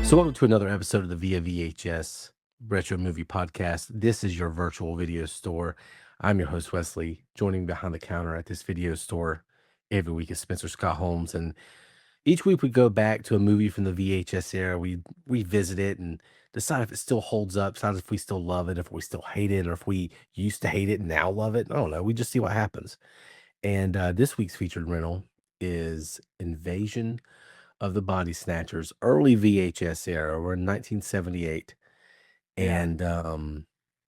So, welcome to another episode of the Via VHS Retro Movie Podcast. This is your virtual video store. I'm your host, Wesley. Joining me behind the counter at this video store every week is Spencer Scott Holmes. And each week we go back to a movie from the VHS era. We revisit it and decide if it still holds up, decide if we still love it, if we still hate it, or if we used to hate it and now love it. I don't know. We just see what happens. And this week's featured rental is Invasion of the Body Snatchers, early VHS era. We're in 1978, Yeah, and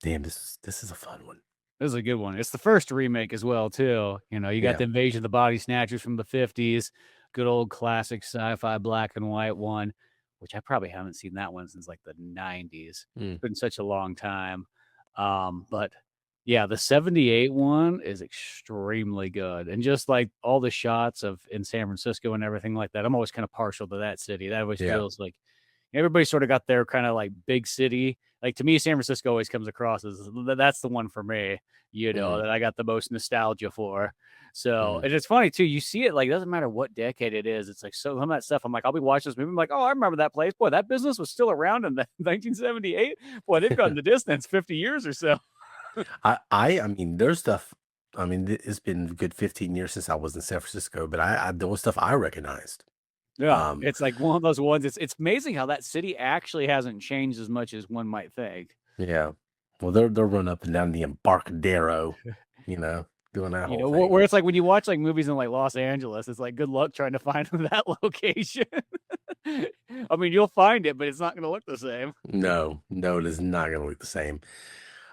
damn, this is a fun one. this is a good one. It's the first remake as well, too. You got Yeah, the Invasion of the Body Snatchers from the 50s, good old classic sci-fi black and white one, which I probably haven't seen that one since like the 90s. mm, It's been such a long time. But yeah, the 78 one is extremely good. And just like all the shots of in San Francisco and everything like that, I'm always kind of partial to that city. That always yeah, feels like everybody sort of got their kind of like big city. Like to me, San Francisco always comes across as that's the one for me, mm, that I got the most nostalgia for. So, mm. and it's funny too. You see it like, it doesn't matter what decade it is. It's like, so some of that stuff, I'm like, I'll be watching this movie. I'm like, oh, I remember that place. Boy, that business was still around in the 1978. Boy, they've gone the distance 50 years or so. I mean, there's stuff. I mean, it's been a good 15 years since I was in San Francisco, but I there was stuff I recognized. Yeah, Um, it's like one of those ones. It's amazing how that city actually hasn't changed as much as one might think. yeah. Well, they're running up and down the Embarcadero, doing that whole thing. Where it's like when you watch like movies in like Los Angeles, it's like good luck trying to find that location. I mean, you'll find it, but it's not going to look the same. No, no, it is not going to look the same.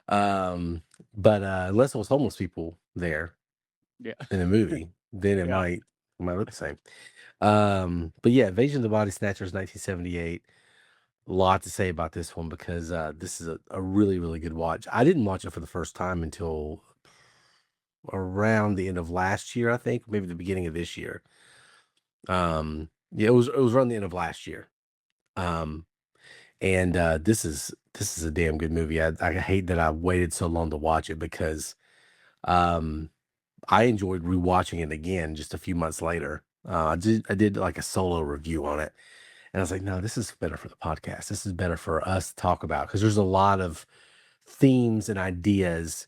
But unless it was homeless people there Yeah, in the movie, then it yeah. might look the same. But yeah, Invasion of the Body Snatchers, 1978. A lot to say about this one because this is a really, really good watch. I didn't watch it for the first time until around the end of last year, I think, maybe the beginning of this year. Yeah, it was around the end of last year. Um, and this is a damn good movie. I hate that I waited so long to watch it because um I enjoyed rewatching it again just a few months later. I did like a solo review on it, and I was like, no, this is better for the podcast. This is better for us to talk about because there's a lot of themes and ideas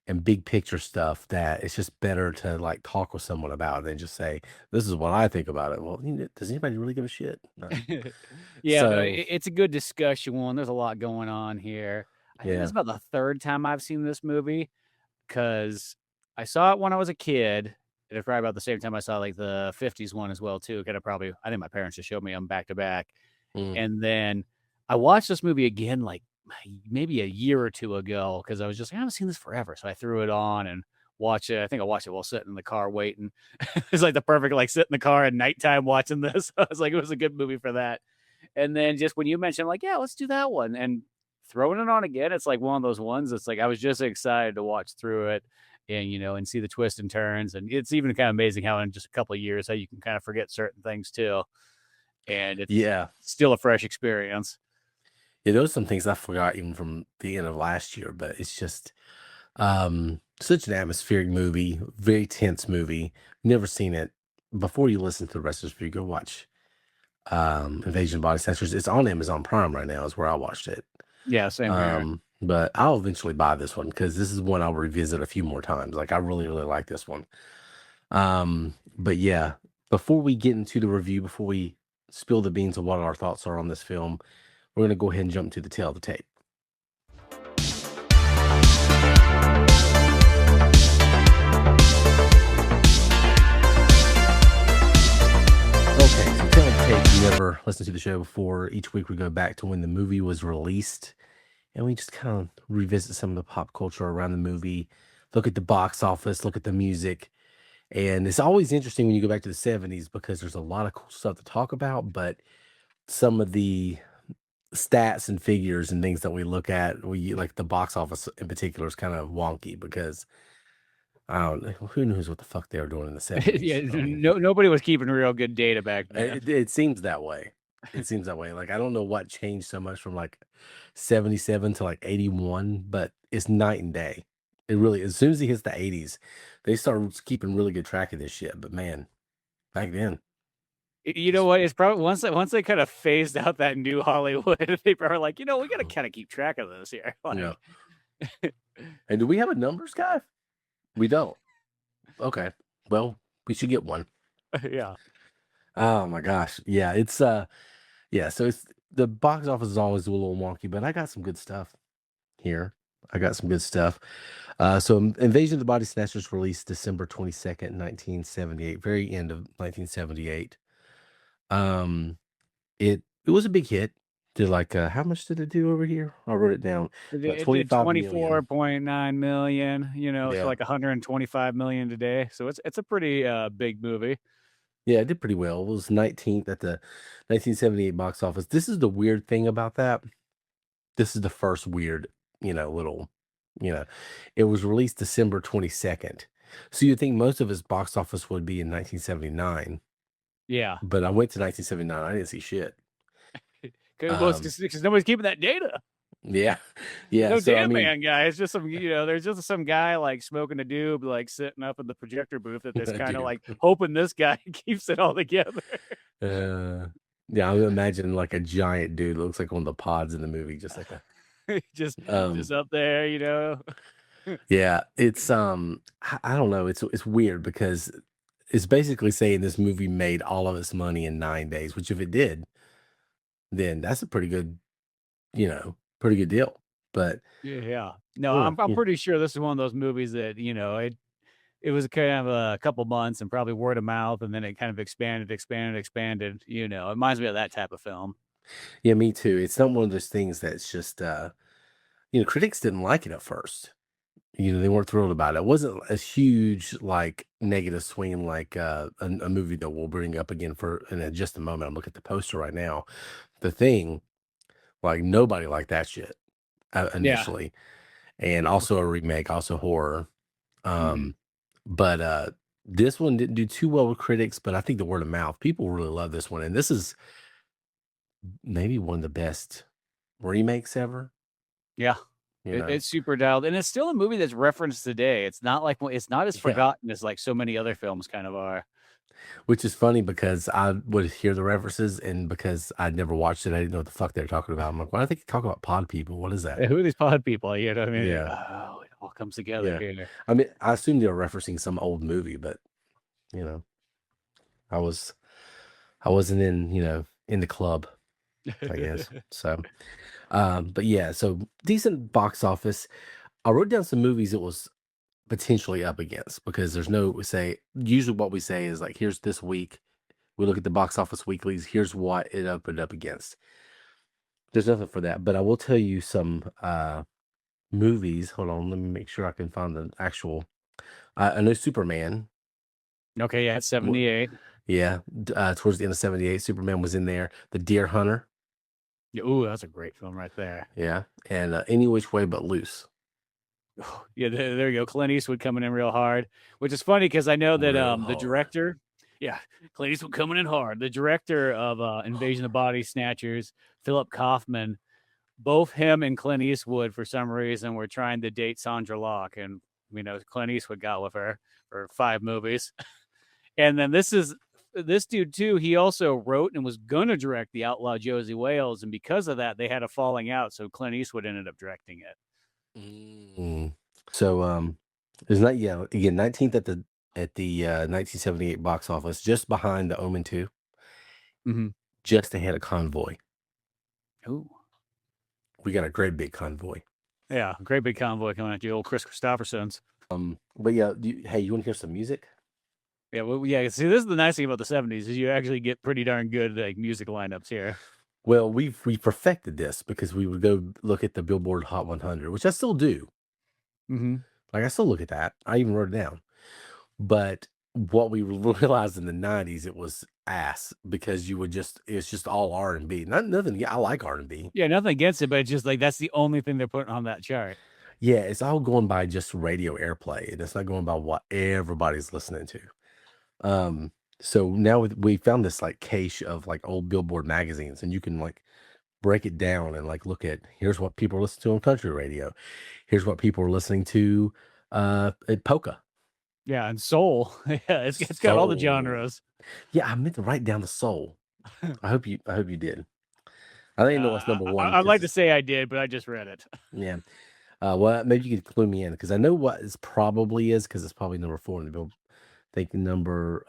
and big picture stuff that it's just better to like talk with someone about than just say, this is what I think about it. Well, does anybody really give a shit? No. Yeah, but So it's a good discussion one. There's a lot going on here. I think this is yeah. about the third time I've seen this movie because I saw it when I was a kid. And it's probably about the same time I saw like the 50s one as well too. Kind of probably, I think my parents just showed me them back to back. Mm, And then I watched this movie again, like maybe a year or two ago, because I was just like, I haven't seen this forever. So I threw it on and watched it. I think I watched it while sitting in the car waiting. It's like the perfect, like sit in the car at nighttime watching this. I was like, it was a good movie for that. And then just when you mentioned, like, yeah, let's do that one. And throwing it on again, it's like one of those ones that's like, I was just excited to watch through it and, and see the twists and turns. And it's even kind of amazing how in just a couple of years, how you can kind of forget certain things too. And it's yeah. still a fresh experience. Yeah, there was some things I forgot even from the end of last year, but it's just such an atmospheric movie, very tense movie. Never seen it. Before you listen to the rest of this review, go watch Invasion of Body Snatchers. It's on Amazon Prime right now, is where I watched it. Yeah, same here. But I'll eventually buy this one because this is one I'll revisit a few more times. Like I really, really like this one. But yeah, before we get into the review, before we spill the beans of what our thoughts are on this film, we're gonna go ahead and jump to the tail of the tape. Okay, so tail of the tape. If you never listened to the show before, each week we go back to when the movie was released, and we just kind of revisit some of the pop culture around the movie, look at the box office, look at the music. And it's always interesting when you go back to the 70s because there's a lot of cool stuff to talk about, but some of the stats and figures and things that we look at, we like the box office in particular is kind of wonky because I don't know who knows what the fuck they were doing in the Yeah, 70s. I mean, nobody was keeping real good data back then. it seems that way. It seems that way. Like I don't know what changed so much from like 77 to like 81, but it's night and day. It really, as soon as he hits the 80s, they start keeping really good track of this shit. But man, back then. You know what? It's probably once they kind of phased out that new Hollywood, they were like, we got to kind of keep track of this here. Yeah. Like, And do we have a numbers guy? We don't. Okay. Well, we should get one. yeah. Oh my gosh. Yeah, yeah, so it's the box office is always a little wonky, but I got some good stuff here. I got some good stuff. So Invasion of the Body Snatchers released December 22nd, 1978, very end of 1978. Um it was a big hit. Did like how much did it do over here? I wrote it down. It did 25 million. 24.9 million, so Yeah. like 125 million today. So it's a pretty big movie. Yeah, it did pretty well. It was 19th at the 1978 box office. This is the weird thing about that. This is the first weird, little, you know, it was released December 22nd. So you'd think most of his box office would be in 1979, Yeah. but I went to 1979. I didn't see shit. Um, Because nobody's keeping that data. yeah. Yeah. No So, I data mean, man guy. It's just there's just some guy like smoking a doob, like sitting up in the projector booth that that's kind of dude. like hoping this guy keeps it all together. Uh, yeah, I would imagine like a giant dude looks like one of the pods in the movie, just like a, just um, just up there, yeah, it's I don't know. It's weird because it's basically saying this movie made all of its money in 9 days, which if it did, then that's a pretty good deal. But Yeah. No, uh, I'm yeah, pretty sure this is one of those movies that, it was kind of a couple months and probably word of mouth, and then it kind of expanded. It reminds me of that type of film. yeah, me too. It's not one of those things that's just critics didn't like it at first. They weren't thrilled about it. It wasn't a huge like negative swing like a movie that we'll bring up again for in just a moment. I'm looking at the poster right now. The Thing, like nobody liked that shit Yeah. initially, and also a remake, also horror. Mhm. Um, but this one didn't do too well with critics, but I think the word of mouth, people really love this one, and this is maybe one of the best remakes ever. Yeah. You know, It's super dialed, and it's still a movie that's referenced today. It's not as yeah. forgotten as like so many other films kind of are. Which is funny because I would hear the references, and because I'd never watched it, I didn't know what the fuck they're talking about. I'm like, why do they talk about pod people? What is that? Who are these pod people? You know what I mean? Yeah, Oh, it all comes together yeah. here. I mean, I assume they were referencing some old movie, but you know, I was I wasn't in the club, I guess. So, but yeah, so decent box office. I wrote down some movies it was potentially up against because there's no say. Usually, what we say is like, here's this week. We look at the box office weeklies. Here's what it opened up against. There's nothing for that, but I will tell you some movies. Hold on, let me make sure I can find the actual. I know Superman. Okay, yeah, it's w- 78. Yeah, towards the end of '78, Superman was in there. The Deer Hunter. Yeah, ooh, that's a great film right there. Yeah, and Any Which Way But Loose. Yeah, there you go. Clint Eastwood coming in real hard, which is funny because I know that Real the hard. director, yeah, Clint Eastwood coming in hard. The director of Invasion of the Body Snatchers, Philip Kaufman, both him and Clint Eastwood for some reason were trying to date Sandra Locke, and Clint Eastwood got with her for 5 movies. And then this dude too. He also wrote and was gonna direct The Outlaw Josie Wales, and because of that, they had a falling out. So Clint Eastwood ended up directing it. Mm. So there's not again 19th at the 1978 box office, just behind The Omen 2, Mm-hmm. just ahead of Convoy. Ooh. We got a great big convoy. Yeah, great big convoy coming at you, old Chris Christopherson's. But yeah, hey, you want to hear some music? Yeah, well, yeah. See, this is the nice thing about the '70s is you actually get pretty darn good like music lineups here. Well, we perfected this because we would go look at the Billboard Hot 100, which I still do. Mm-hmm. Like I still look at that. I even wrote it down. But what we realized in the '90s, it was ass because it's just all R&B. Not nothing. Yeah, I like R&B. Yeah, nothing against it, but it's just like that's the only thing they're putting on that chart. Yeah, it's all going by just radio airplay, and it's not going by what everybody's listening to. Um, so now we found this like cache of like old Billboard magazines, and you can like break it down and like look at here's what people listen to on country radio, here's what people are listening to at polka, Yeah, and soul. Yeah, it's got all the Soul. genres. Yeah, I meant to write down the soul. I hope you did. I think I know what's number one I'd like to because say I did, but I just read it. yeah. Well, maybe you could clue me in because I know what is probably is because it's probably number four in the bill. I think number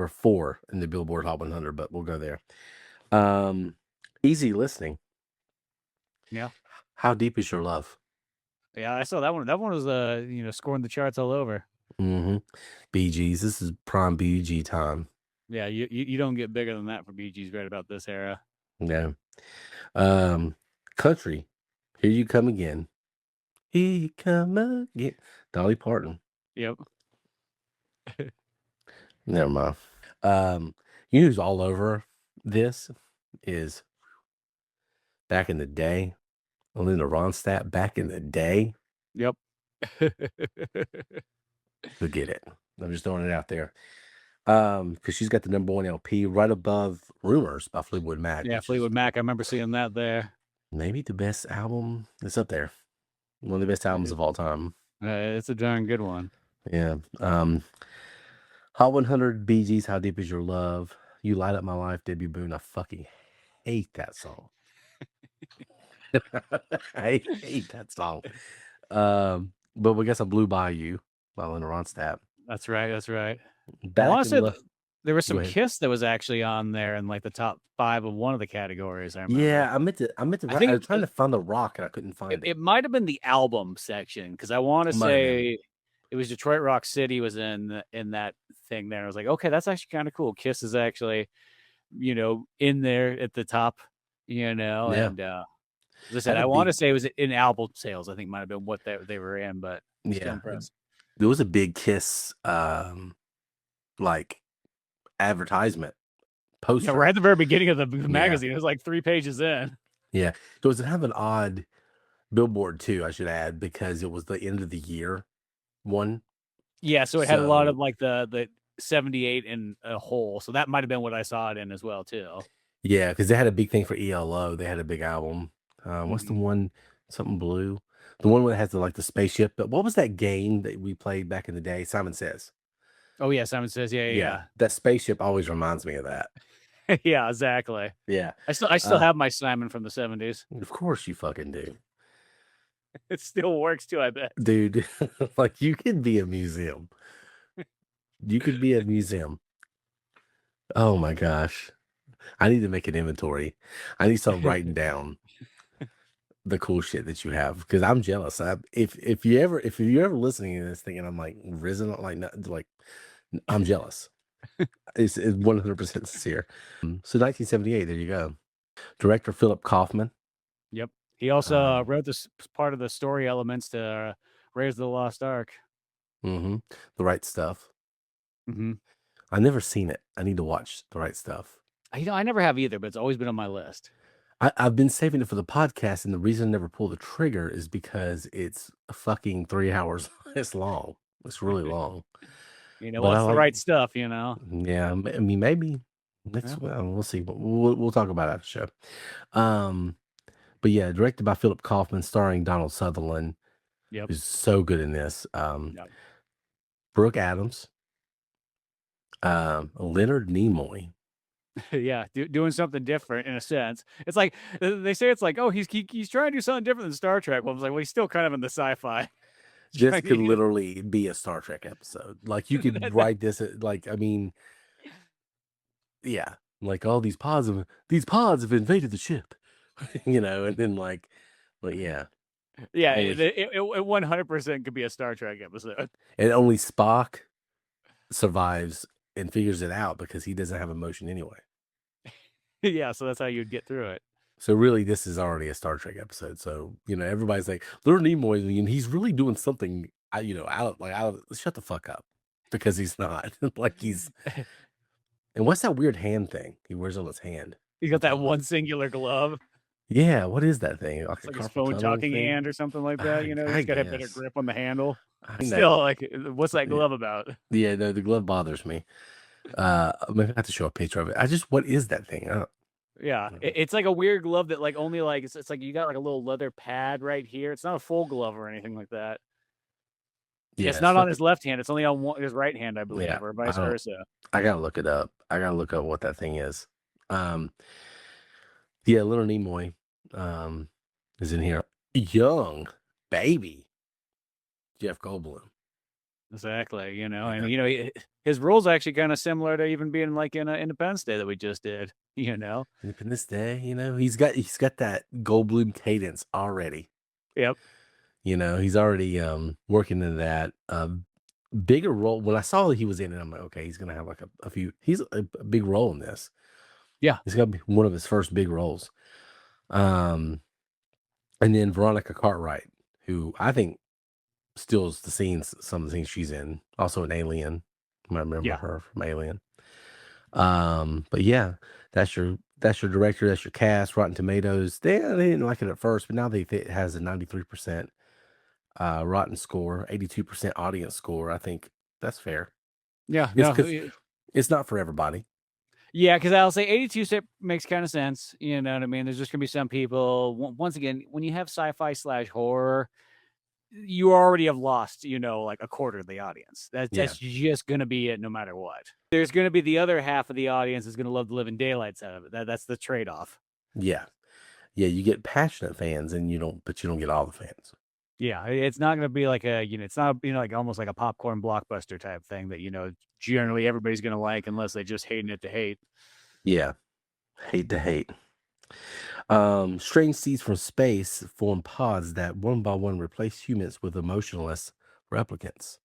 four in the Billboard Hot 100, but we'll go there. Easy listening. Yeah. How deep is your love? Yeah, I saw that one. That one was scoring the charts all over. Mm-hmm. Bee Gees. This is prime BG time. Yeah, you don't get bigger than that for Bee Gees right about this era. Yeah. Country. Here you come again. Here you come again. Dolly Parton. Yep. Never mind. You know who's all over this is back in the day. Linda Ronstadt back in the day. Yep. Forget it. I'm just throwing it out there. Because she's got the number one LP right above Rumors by Fleetwood Mac. Yeah, Fleetwood Mac. I remember seeing that there. Maybe the best album. It's up there. One of the best albums of all time. It's a darn good one. Yeah. Hot 100 Bee Gees, How Deep Is Your Love? You Light Up My Life, Debbie Boone. I fucking hate that song. I hate that song. But we got some Blue Bayou by Linda Ronstadt. That's right. That's right. Back I want to say love. there was some Go ahead. Kiss that was actually on there in like the top 5 of one of the categories. I remember. Yeah, I meant to. I think was trying to find the rock and I couldn't find it. It might have been the album section because I want to say it was Detroit Rock City was in that thing there. I was like, okay, that's actually kind of cool. Kiss is actually, in there at the top, Yeah. and as I said, I want to say it was in album sales. I think might have been what they were in, but yeah, there was a big Kiss like advertisement poster. Yeah, right at the very beginning of the magazine. It was like 3 pages in. Yeah, so it have an odd billboard too, I should add, because it was the end of the year one. Yeah, so it had a lot of like the 78 in a whole. So that might have been what I saw it in as well too. Yeah, because they had a big thing for ELO. They had a big album. What's the one? Something Blue. The one that has the spaceship. But what was that game that we played back in the day? Simon Says. Oh yeah, Simon Says. Yeah. That spaceship always reminds me of that. Yeah, exactly. Yeah. I still have my Simon from the 70s. Of course you fucking do. It still works too, I bet. Dude, like you could be a museum. You could be a museum. Oh my gosh. I need to make an inventory. I need to start writing down the cool shit that you have because I'm jealous. If you're ever listening to this thing and I'm like risen like I'm jealous. It's 100% sincere. So 1978, there you go. Director Philip Kaufman. Yep. He also wrote this part of the story elements to Raiders of the Lost Ark. The Right Stuff. Mm-hmm. I've never seen it. I need to watch The Right Stuff. I never have either, but it's always been on my list. I've been saving it for the podcast, and the reason I never pull the trigger is because it's fucking 3 hours. It's long. It's really long. It's the right stuff, Yeah, I mean, maybe next. Well, we'll see. But we'll talk about it after the show. But yeah, directed by Philip Kaufman, starring Donald Sutherland. Yep, who's so good in this. Yep. Brooke Adams. Leonard Nimoy. Yeah, doing something different in a sense. It's like they say it's like, oh, he's trying to do something different than Star Trek. Well, I was like, well, he's still kind of in the sci-fi. This could literally be a Star Trek episode. Like you could write this. Like I mean, yeah, like all these pods have invaded the ship, and then yeah. Yeah, it 100% could be a Star Trek episode. And only Spock survives and figures it out because he doesn't have emotion anyway. Yeah, so that's how you'd get through it. So really, this is already a Star Trek episode. So everybody's like, Leonard Nimoy, and he's really doing something. Shut the fuck up, because he's not like he's. And what's that weird hand thing he wears on his hand? He's got that one singular glove. Yeah, what is that thing? Like his phone talking hand or something like that. He's got a better grip on the handle. What's that glove about? Yeah, no, the glove bothers me. Maybe I have to show a picture of it. What is that thing? Yeah, it's like a weird glove that only it's like you got like a little leather pad right here. It's not a full glove or anything like that. It's Yeah, not on fucking his left hand. It's only on his right hand, I yeah. believe, or I vice don't. versa. I gotta look it up. I gotta look up what that thing is. Um, yeah, Leonard Nimoy, um, is in here. Young baby Jeff Goldblum. Exactly. Yeah, And his role's actually kind of similar to even being like in Independence Day that we just did. Independence Day. He's got that Goldblum cadence already. Yep. He's already working in that bigger role. When I saw that he was in it, I'm like, okay, he's gonna have like a few. He's a big role in this. Yeah. It's gonna be one of his first big roles. Um, and then Veronica Cartwright, who I think steals the scenes, some of the scenes she's in. Also an Alien. I remember Yeah. her from Alien. But yeah, that's your director, that's your cast. Rotten Tomatoes. They didn't like it at first, but now it has a 93% Rotten score, 82% audience score. I think that's fair. Yeah. It's No. because it's not for everybody. Yeah, because I'll say 82 makes kind of sense. You know what I mean? There's just gonna be some people. Once again, when you have sci-fi/horror, you already have lost, like a quarter of the audience. Yeah, That's just gonna be it, no matter what. There's gonna be the other half of the audience is gonna love the living daylights out of it. That's the trade-off. yeah, yeah. You get passionate fans, and but you don't get all the fans. Yeah, it's not gonna be like it's not like almost like a popcorn blockbuster type thing that generally everybody's gonna like unless they just hating it to hate. Yeah, hate to hate. Strange seeds from space form pods that one by one replace humans with emotionless replicants.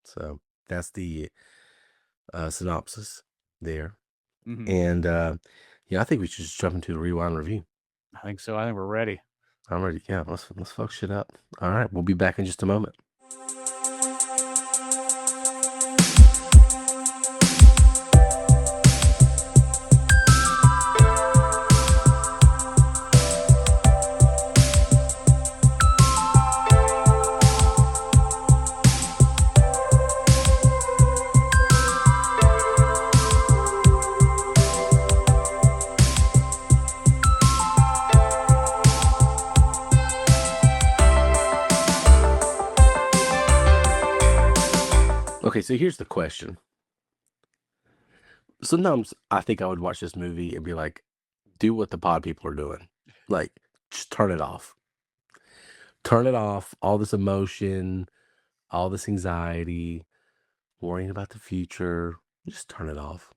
So that's the synopsis there. Mhm. And yeah, I think we should just jump into the rewind review. I think so. I think we're ready. I'm ready. Yeah, let's fuck shit up. All right, we'll be back in just a moment. Okay, so here's the question. Sometimes I think I would watch this movie and be like, do what the pod people are doing. Like, just turn it off. Turn it off. All this emotion, all this anxiety, worrying about the future. Just turn it off.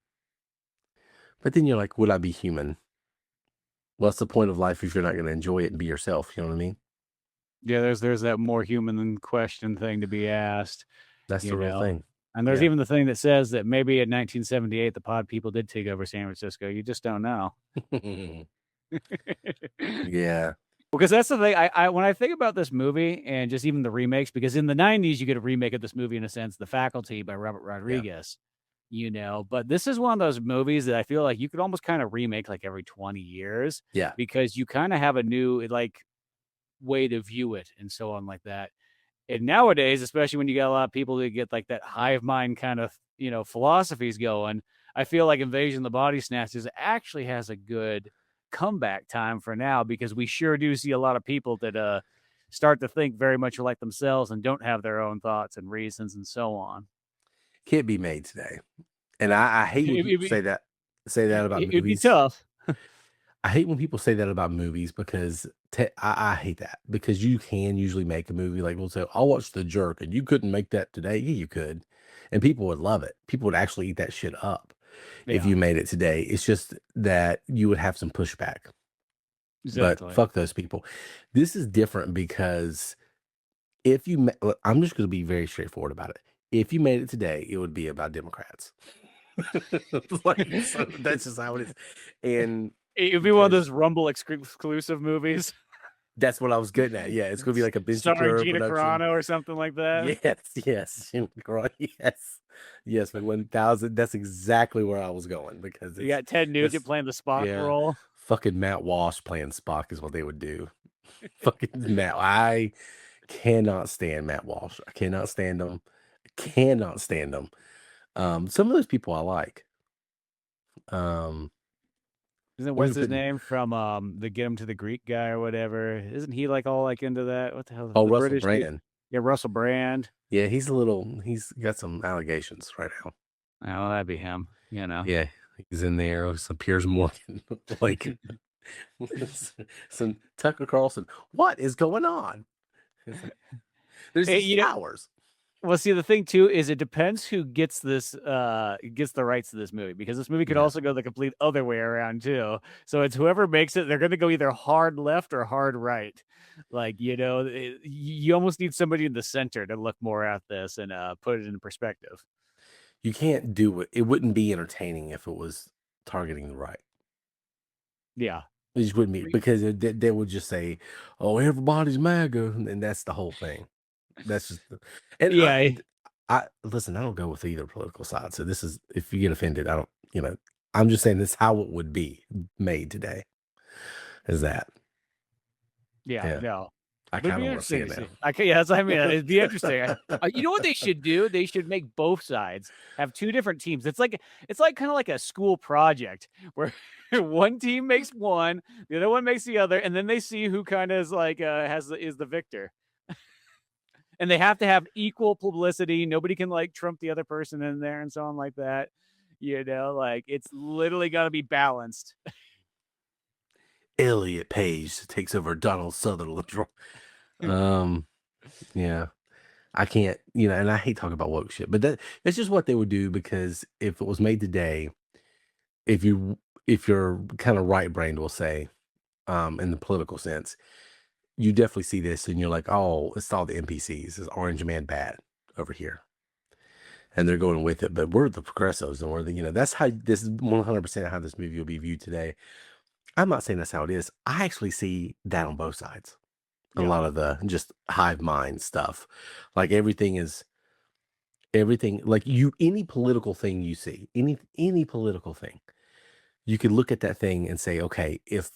But then you're like, would I be human? What's the point of life if you're not going to enjoy it and be yourself? You know what I mean? Yeah, there's that more human than question thing to be asked, That's you the real know. thing. And there's Yeah. even the thing that says that maybe in 1978 the pod people did take over San Francisco. You just don't know. Yeah. Because that's the thing. I when I think about this movie and just even the remakes, because in the 90s you get a remake of this movie in a sense, The Faculty by Robert Rodriguez, but this is one of those movies that I feel like you could almost kind of remake like every 20 years Yeah. because you kind of have a new like way to view it and so on like that. And nowadays, especially when you got a lot of people that get like that hive mind kind of, philosophies going, I feel like Invasion of the Body Snatchers actually has a good comeback time for now because we sure do see a lot of people that start to think very much like themselves and don't have their own thoughts and reasons and so on. Can't be made today. And I hate when people say that about It'd be movies. tough. I hate when people say that about movies because I hate that because you can usually make a movie like we'll say, I'll watch The Jerk and you couldn't make that today. Yeah, you could. And people would love it. People would actually eat that shit up if Yeah, you made it today. It's just that you would have some pushback. But exactly. fuck those people. This is different because if you, look, I'm just going to be very straightforward about it. If you made it today, it would be about Democrats. So that's just how it is. And It'd be one of because those Rumble exclusive movies that's what I was getting at. Yeah, it's gonna be like a Ben starring Shapiro Gina production. Carano or something like that. Yes, yes, yes, yes. But 1,000. That's exactly where I was going because You got Ted Nugent playing the Spock yeah. role. Fucking Matt Walsh playing Spock is what they would do. Fucking Matt. I cannot stand Matt Walsh. I cannot stand him. Cannot stand him. Some of those people I like. Um, Isn't we're what's gonna his put name from the Get Him to the Greek guy or whatever? Isn't he like all like into that? What the hell? oh The Russell British dude? Brand. Yeah, Russell Brand. Yeah, he's got some allegations right now. Oh, that'd be him. You know. Yeah, he's in there. Some Piers Morgan, like some Tucker Carlson. What is going on? It's like, there's Hey, these flowers. well, see, the thing too is it depends who gets gets the rights to this movie, because this movie could Yeah. also go the complete other way around too. So it's whoever makes it, they're going to go either hard left or hard right. Like, you almost need somebody in the center to look more at this and put it in perspective. You can't do it. It wouldn't be entertaining if it was targeting the right. Yeah. It just wouldn't be, because they would just say, "Oh, everybody's MAGA," and that's the whole thing. That's just, and Yeah. I listen. I don't go with either political side. So this is, if you get offended, I don't. I'm just saying this how it would be made today. Is that? Yeah. Yeah, No. I But it'd kind be of want to see interesting it to now. see. Okay, yeah, that's what I mean. It'd be interesting. You know what they should do? They should make both sides have two different teams. It's like kind of like a school project where one team makes one, the other one makes the other, and then they see who kind of is like is the victor. And they have to have equal publicity. Nobody can like trump the other person in there and so on like that. Like it's literally got to be balanced. Elliot Page takes over Donald Sutherland. Um, yeah. I can't, and I hate talking about woke shit, but that's just what they would do, because if it was made today, if you're kind of right brained, we'll say, in the political sense, you definitely see this and you're like, oh, it's all the NPCs, it's Orange Man bad over here. And they're going with it, but we're the progressives, and we're that's how this is 100% how this movie will be viewed today. I'm not saying that's how it is. I actually see that on both sides. A Yeah. lot of the just hive mind stuff, like everything, like any political thing you see, any political thing, you could look at that thing and say, okay, if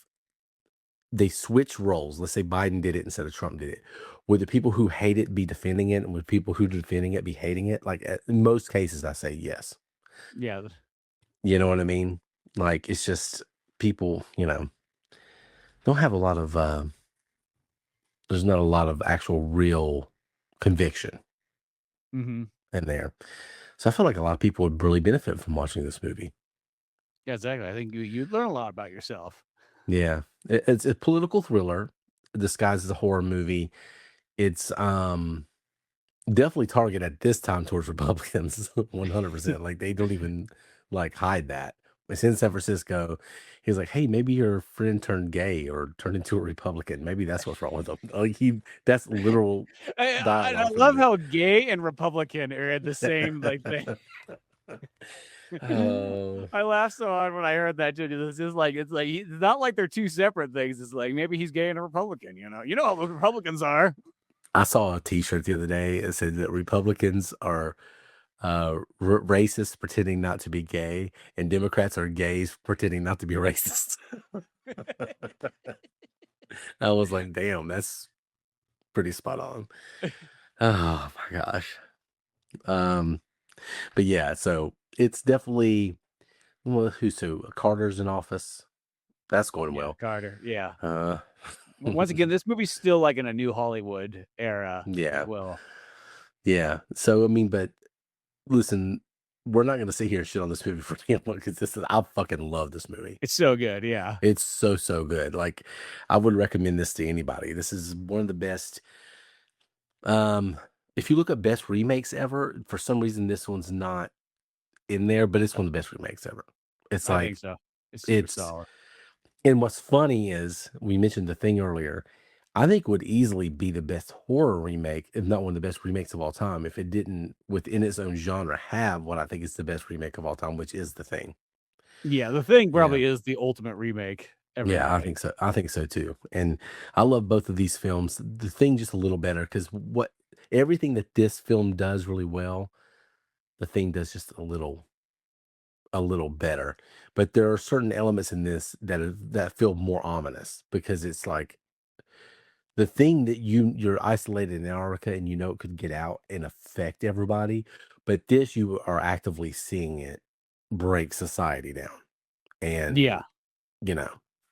they switch roles, let's say Biden did it instead of Trump did it, would the people who hate it be defending it, and would people who are defending it be hating it? Like, in most cases, I say yes. Yeah. You know what I mean? Like, it's just people, don't have a lot of there's not a lot of actual real conviction Mm-hmm. in there. So I feel like a lot of people would really benefit from watching this movie. Yeah, exactly. I think you'd learn a lot about yourself. Yeah. It's a political thriller disguised as a horror movie. It's definitely targeted at this time towards Republicans 100%. Like, they don't even like hide that. It's in San Francisco. He's like, hey, maybe your friend turned gay or turned into a Republican. Maybe that's what's wrong with him. Like, that's literal I dialogue from the love movie. how gay and Republican are in the same like thing. Oh, I laughed so hard when I heard that too. It's not like they're two separate things. It's like maybe he's gay and a Republican. You know how Republicans are. I saw a T-shirt the other day. It said that Republicans are racists pretending not to be gay, and Democrats are gays pretending not to be racist. I was like, damn, that's pretty spot on. Oh my gosh. Um, but yeah, so it's definitely, well, who's who? Carter's in office. That's going Yeah, well. Carter. Yeah. Uh, Once again, this movie's still like in a new Hollywood era as yeah, well. yeah. So I mean, but listen, we're not gonna sit here and shit on this movie for damn long, because I fucking love this movie. It's so good. Yeah. It's so good. Like, I would recommend this to anybody. This is one of the best. Um, if you look at best remakes ever, for some reason this one's not in there, but it's one of the best remakes ever. It's I think like so. It's super it's solid. and what's funny is, we mentioned the thing earlier. I think it would easily be the best horror remake, if not one of the best remakes of all time, if it didn't, within its own genre, have what I think is the best remake of all time, which is The Thing. Yeah, The Thing Yeah. probably is the ultimate remake ever Yeah, I made. think so. I think so too. And I love both of these films. The Thing just a little better, because everything that this film does really well, The Thing does just a little better. But there are certain elements in this that feel more ominous, because it's like The Thing that you're isolated in Antarctica, and it could get out and affect everybody. But this, you are actively seeing it break society down. And Yeah.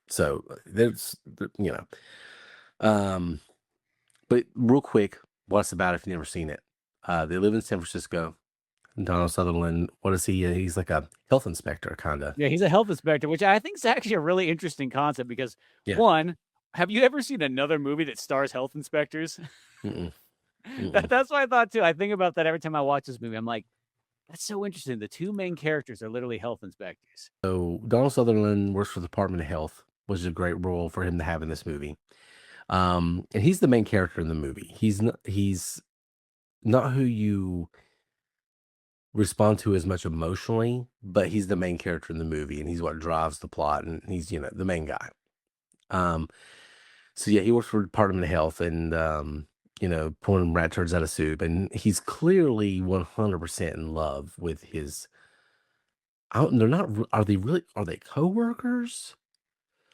so there's, um but real quick, What's about if you've never seen it? They live in San Francisco. Donald Sutherland, what is he? He's like a health inspector, kind of. Yeah, he's a health inspector, which I think is actually a really interesting concept because Yeah. one, have you ever seen another movie that stars health inspectors? Mm-mm. Mm-mm. That's what I thought too. I think about that every time I watch this movie. I'm like, that's so interesting. The two main characters are literally health inspectors. So Donald Sutherland works for the Department of Health, which is a great role for him to have in this movie. And he's the main character in the movie. He's not who you respond to as much emotionally, but he's the main character in the movie, and he's what drives the plot, and he's the main guy. So yeah, he works for the Department of Health, and pulling rat turds out of soup, and he's clearly 100% in love with his. They're not. Are they really? Are they coworkers?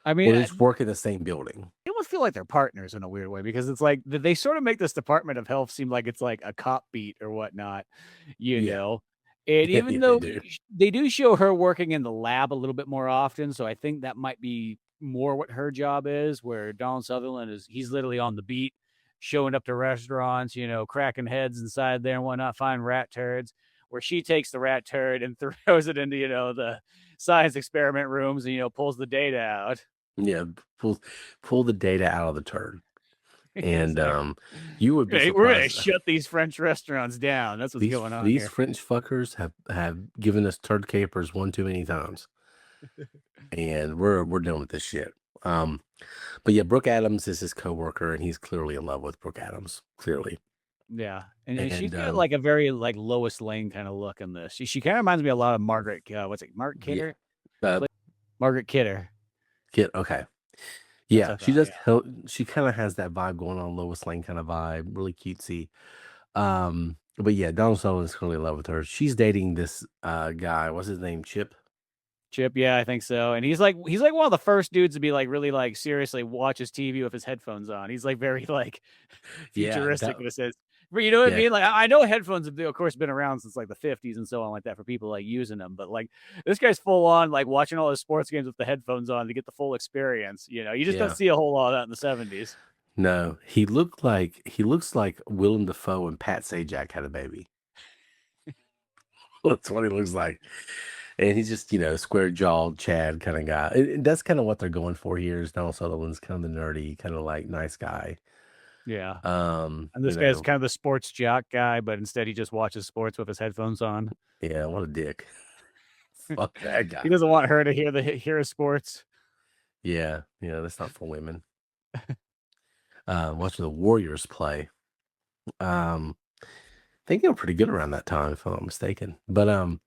I Or mean, they just work in the same building? they almost feel like they're partners in a weird way because it's like they sort of make this Department of Health seem like it's like a cop beat or whatnot, you Yeah, know. And yeah, even yeah, they though do. they do show her working in the lab a little bit more often, so I think that might be more what her job is. Where Donald Sutherland he's literally on the beat, showing up to restaurants, cracking heads inside there and whatnot, find rat turds. Where she takes the rat turd and throws it into the science experiment rooms and pulls the data out. Yeah, pull the data out of the turd, and Exactly. you would be We're gonna surprised. shut these French restaurants down. That's what's going on These here. French fuckers have given us turd capers one too many times, and we're done with this shit. Um, but yeah, Brooke Adams is his coworker, and he's clearly in love with Brooke Adams. Clearly, Yeah, and she's and got like a very like Lois Lane kind of look in this. She kind of reminds me a lot of Margaret. What's it? Margaret yeah, Kidder. uh, Margaret Kidder. okay, That's yeah, what I she thought. does. Yeah. She kind of has that vibe going on, Lois Lane kind of vibe, really cutesy. But yeah, Donald Sutherland's clearly in love with her. She's dating this guy. What's his name? Chip. Chip, yeah, I think so. And he's like one of the first dudes to be like really like seriously watches TV with his headphones on. He's like very like Yeah, futuristic in a sense. But you know what I yeah, mean? Like I know headphones have of course been around since like the 50s and so on like that for people like using them. But like this guy's full on like watching all his sports games with the headphones on to get the full experience. You just don't yeah. see a whole lot of that in the 70s. No, he looks like Willem Dafoe and Pat Sajak had a baby. That's what he looks like. And he's just, square jawed Chad kind of guy. And that's kind of what they're going for here is Donald Sutherland's kind of the nerdy, kind of like nice guy. Yeah. Um, And you this guy's know, kind of the sports jock guy, but instead he just watches sports with his headphones on. yeah, what a dick. Fuck that guy. He doesn't want her to hear his sports. Yeah, that's not for women. Watching the Warriors play. I think they were pretty good around that time, if I'm not mistaken. But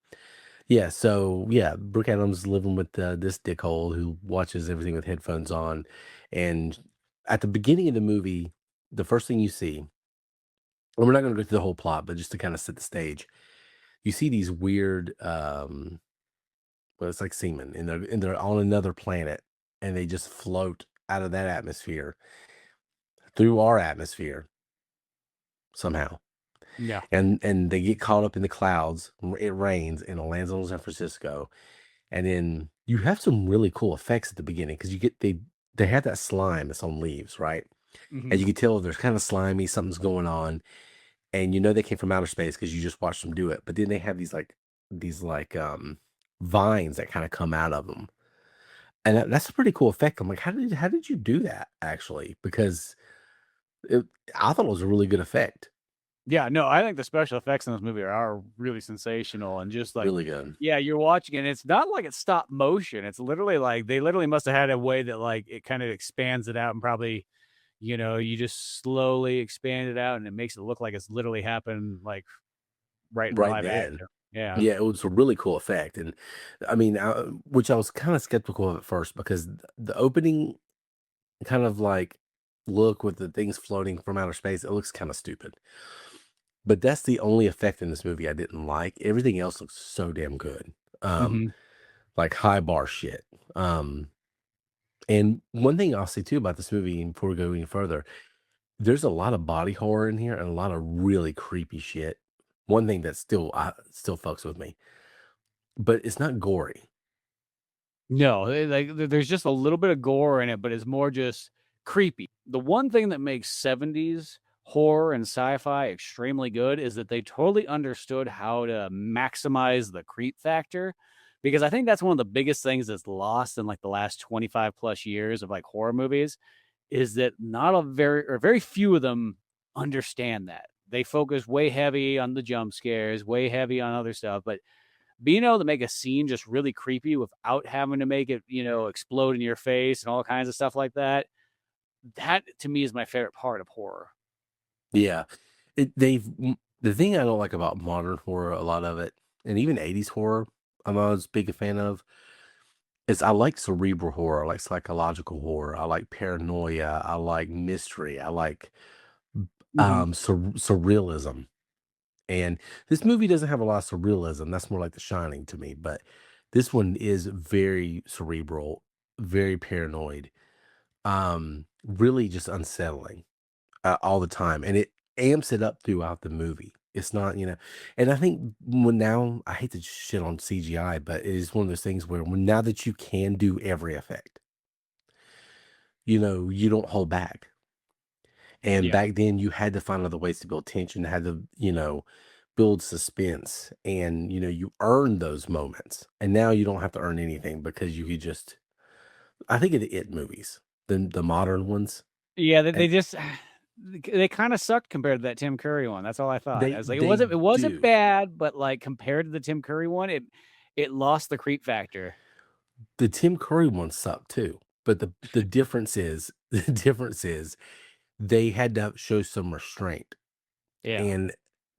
yeah, so yeah, Brooke Adams living with this dickhole who watches everything with headphones on, and at the beginning of the movie, the first thing you see, and we're not going to go through the whole plot, but just to kind of set the stage, you see these weird, well, it's like semen, and they're on another planet, and they just float out of that atmosphere through our atmosphere somehow. Yeah. And they get caught up in the clouds. It rains and it lands on San Francisco, and then you have some really cool effects at the beginning because they have that slime that's on leaves, right? Mhm. And you can tell there's kind of slimy, something's going on, and they came from outer space because you just watched them do it. But then they have these vines that kind of come out of them, and that's a pretty cool effect. I'm like, how did you do that actually? Because it, I thought it was a really good effect, Yeah, no, I think the special effects in this movie are really sensational and just like, really good. yeah, you're watching it. And it's not like it's stop motion. It's literally like they literally must have had a way that like it kind of expands it out and probably, you just slowly expand it out and it makes it look like it's literally happened like right in Right live then. action. Yeah. Yeah, it was a really cool effect, and I mean, which I was kind of skeptical of at first because the opening kind of like look with the things floating from outer space, it looks kind of stupid. But that's the only effect in this movie I didn't like. Everything else looks so damn good. Um, Hmm. like high bar shit. And one thing I'll say too about this movie, and before we go any further, there's a lot of body horror in here and a lot of really creepy shit. One thing that still fucks with me, but it's not gory. No, there's just a little bit of gore in it, but it's more just creepy. The one thing that makes 70s horror and sci-fi extremely good is that they totally understood how to maximize the creep factor, because I think that's one of the biggest things that's lost in like the last 25 plus years of like horror movies is that not a very few of them understand that. They focus way heavy on the jump scares, way heavy on other stuff, but being able to make a scene just really creepy without having to make it, explode in your face and all kinds of stuff like that, that to me is my favorite part of horror. Yeah. The thing I don't like about modern horror, a lot of it, and even 80s horror, I'm not as big a fan of, is I like cerebral horror, I like psychological horror, I like paranoia, I like mystery, I like Mhm. surrealism. And this movie doesn't have a lot of surrealism. That's more like The Shining to me, but this one is very cerebral, very paranoid, really just unsettling all the time, and it amps it up throughout the movie. It's not, and I think when now I hate to shit on CGI, but it is one of those things where now that you can do every effect, you don't hold back. And Yeah. back then you had to find other ways to build tension, had to, build suspense, and you earn those moments. And now you don't have to earn anything because you could just I think of the It movies, the modern ones. Yeah, they And just they kinda sucked compared to that Tim Curry one, that's all I thought. I was like, it they wasn't do. bad, but, like, compared to the Tim Curry one, it lost the creep factor. The Tim Curry ones suck too. But the difference is the difference is they had to show some restraint. Yeah. And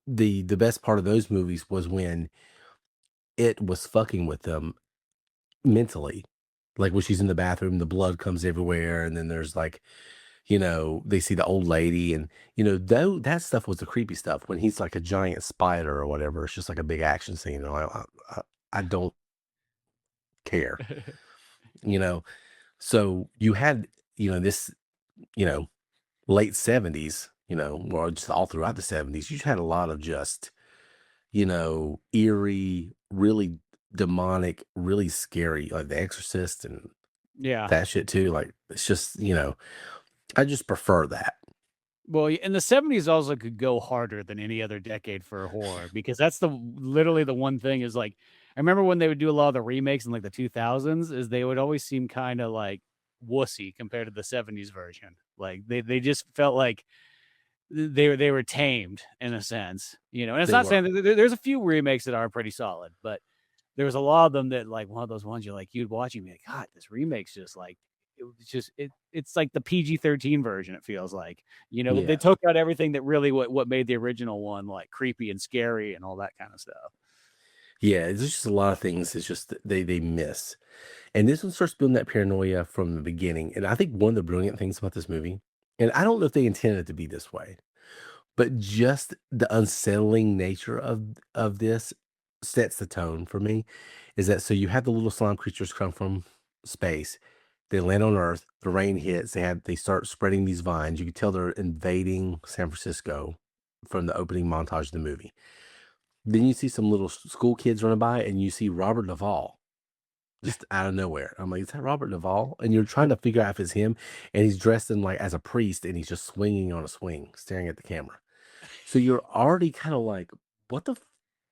the best part of those movies was when it was fucking with them mentally. Like when she's in the bathroom, the blood comes everywhere, and then there's like, they see the old lady, and though that stuff was the creepy stuff. When he's like a giant spider or whatever, it's just like a big action scene. I don't care, you know. So you had, this, you know, late 70s, or just all throughout the 70s, you just had a lot of just, eerie, really demonic, really scary, like The Exorcist and Yeah. that shit too. Like it's just, I just prefer that. Well, and the '70s also could go harder than any other decade for horror because that's literally the one thing is, like, I remember when they would do a lot of the remakes in, like, the 2000s is they would always seem kinda, like, wussy compared to the '70s version. Like, they just felt like they were tamed in a sense, and it's They not saying were. that there's a few remakes that are pretty solid, but there was a lot of them that, like, one of those ones you'd watch and be like, "God, this remake's just like" it's like the PG-13 version, it feels like. They Yeah. took out everything that really what made the original one, like, creepy and scary and all that kinda stuff. Yeah. There's just a lot of things. It's just that they miss. And this one starts building that paranoia from the beginning. And I think one of the brilliant things about this movie, and I don't know if they intended it to be this way, but just the unsettling nature of this sets the tone for me. Is that so? You have the little slime creatures come from space. They land on Earth. The rain hits. They start spreading these vines. You can tell they're invading San Francisco from the opening montage of the movie. Then you see some little school kids running by, and you see Robert Duvall just out of nowhere. I'm like, is that Robert Duvall? And you're trying to figure out if it's him, and he's dressed in like as a priest, and he's just swinging on a swing, staring at the camera. So you're already kind of like, what the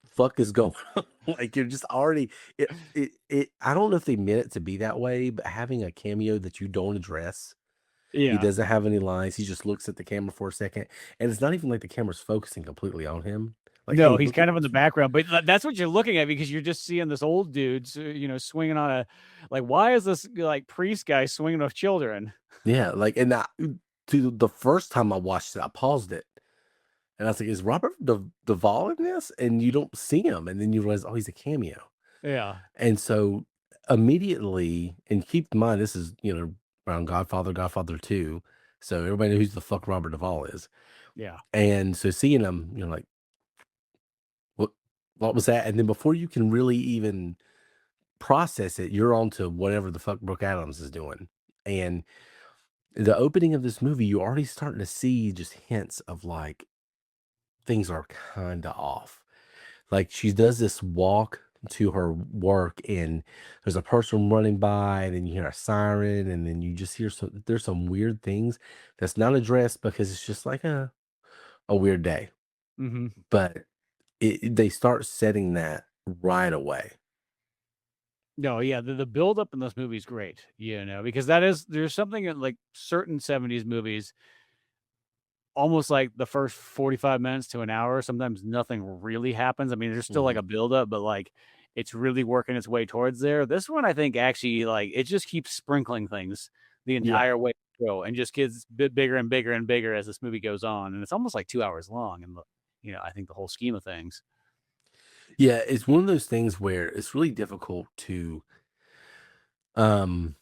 fuck is going on? Like you're just already it. I don't know if they meant it to be that way, but having a cameo that you don't address, he Yeah. doesn't have any lines. He just looks at the camera for a second, and it's not even like the camera's focusing completely on him. Like, No, hey, he's look at kind of in the background, but that's what you're looking at because you're just seeing this old dude, swinging on a like, why is this, like, priest guy swinging with children? yeah, like, and to the first time I watched it, I paused it. And I was like, "Is Robert Duvall in this?" And you don't see him, and then you realize, "Oh, he's a cameo." Yeah. And so immediately, and keep in mind, this is around Godfather, Godfather 2, so everybody knows who the fuck Robert Duvall is. Yeah. And so seeing him, like, what what was that? And then before you can really even process it, you're on to whatever the fuck Brooke Adams is doing. And the opening of this movie, you're already starting to see just hints of like things are kinda off. Like, she does this walk to her work, and there's a person running by, and then you hear a siren, and then you just hear there's some weird things that's not addressed because it's just like, a weird day, Hmm. but they start setting that right away. No, yeah, the build up in this movie is great, because there's something in like certain 70s movies, almost like the first 45 minutes to an hour, sometimes nothing really happens. I mean, there's still like Mhm. a build up, but like it's really working its way towards there. This one, I think, actually, like it just keeps sprinkling things the Yeah. entire way through and just gets a bit bigger and bigger and bigger as this movie goes on. And it's almost like 2 hours long. And, I think the whole scheme of things. Yeah, it's one of those things where it's really difficult to um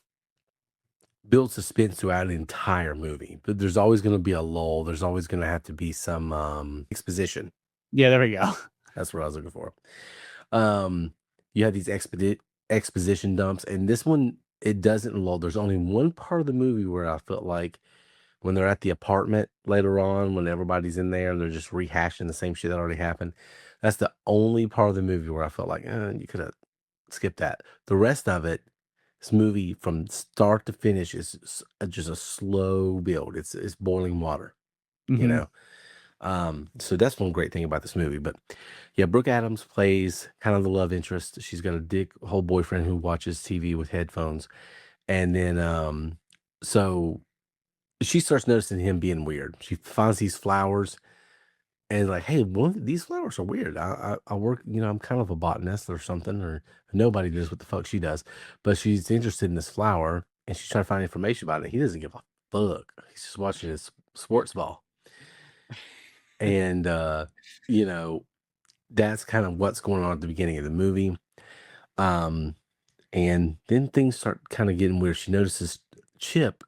build suspense throughout an entire movie. But there's always going to be a lull. There's always going to have to be some exposition. Yeah, there we go. That's what I was looking for. Um, you have these exposition dumps, and this one it doesn't lull. There's only one part of the movie where I felt like when they're at the apartment later on, when everybody's in there and they're just rehashing the same shit that already happened. That's the only part of the movie where I felt like you could have skipped that. The rest of it, this movie from start to finish is just a slow build. It's boiling water, you Hmm. know. So that's one great thing about this movie. But yeah, Brooke Adams plays kind of the love interest. She's got a dick whole boyfriend who watches TV with headphones. And then so she starts noticing him being weird. She finds these flowers and like, hey, these flowers are weird. I work, I'm kind of a botanist or something, or nobody knows what the fuck she does, but she's interested in this flower and she's trying to find information about it. He doesn't give a fuck. He's just watching his sports ball. And you know, that's kind of what's going on at the beginning of the movie. Um, and then things start kind of getting weird. She notices Chip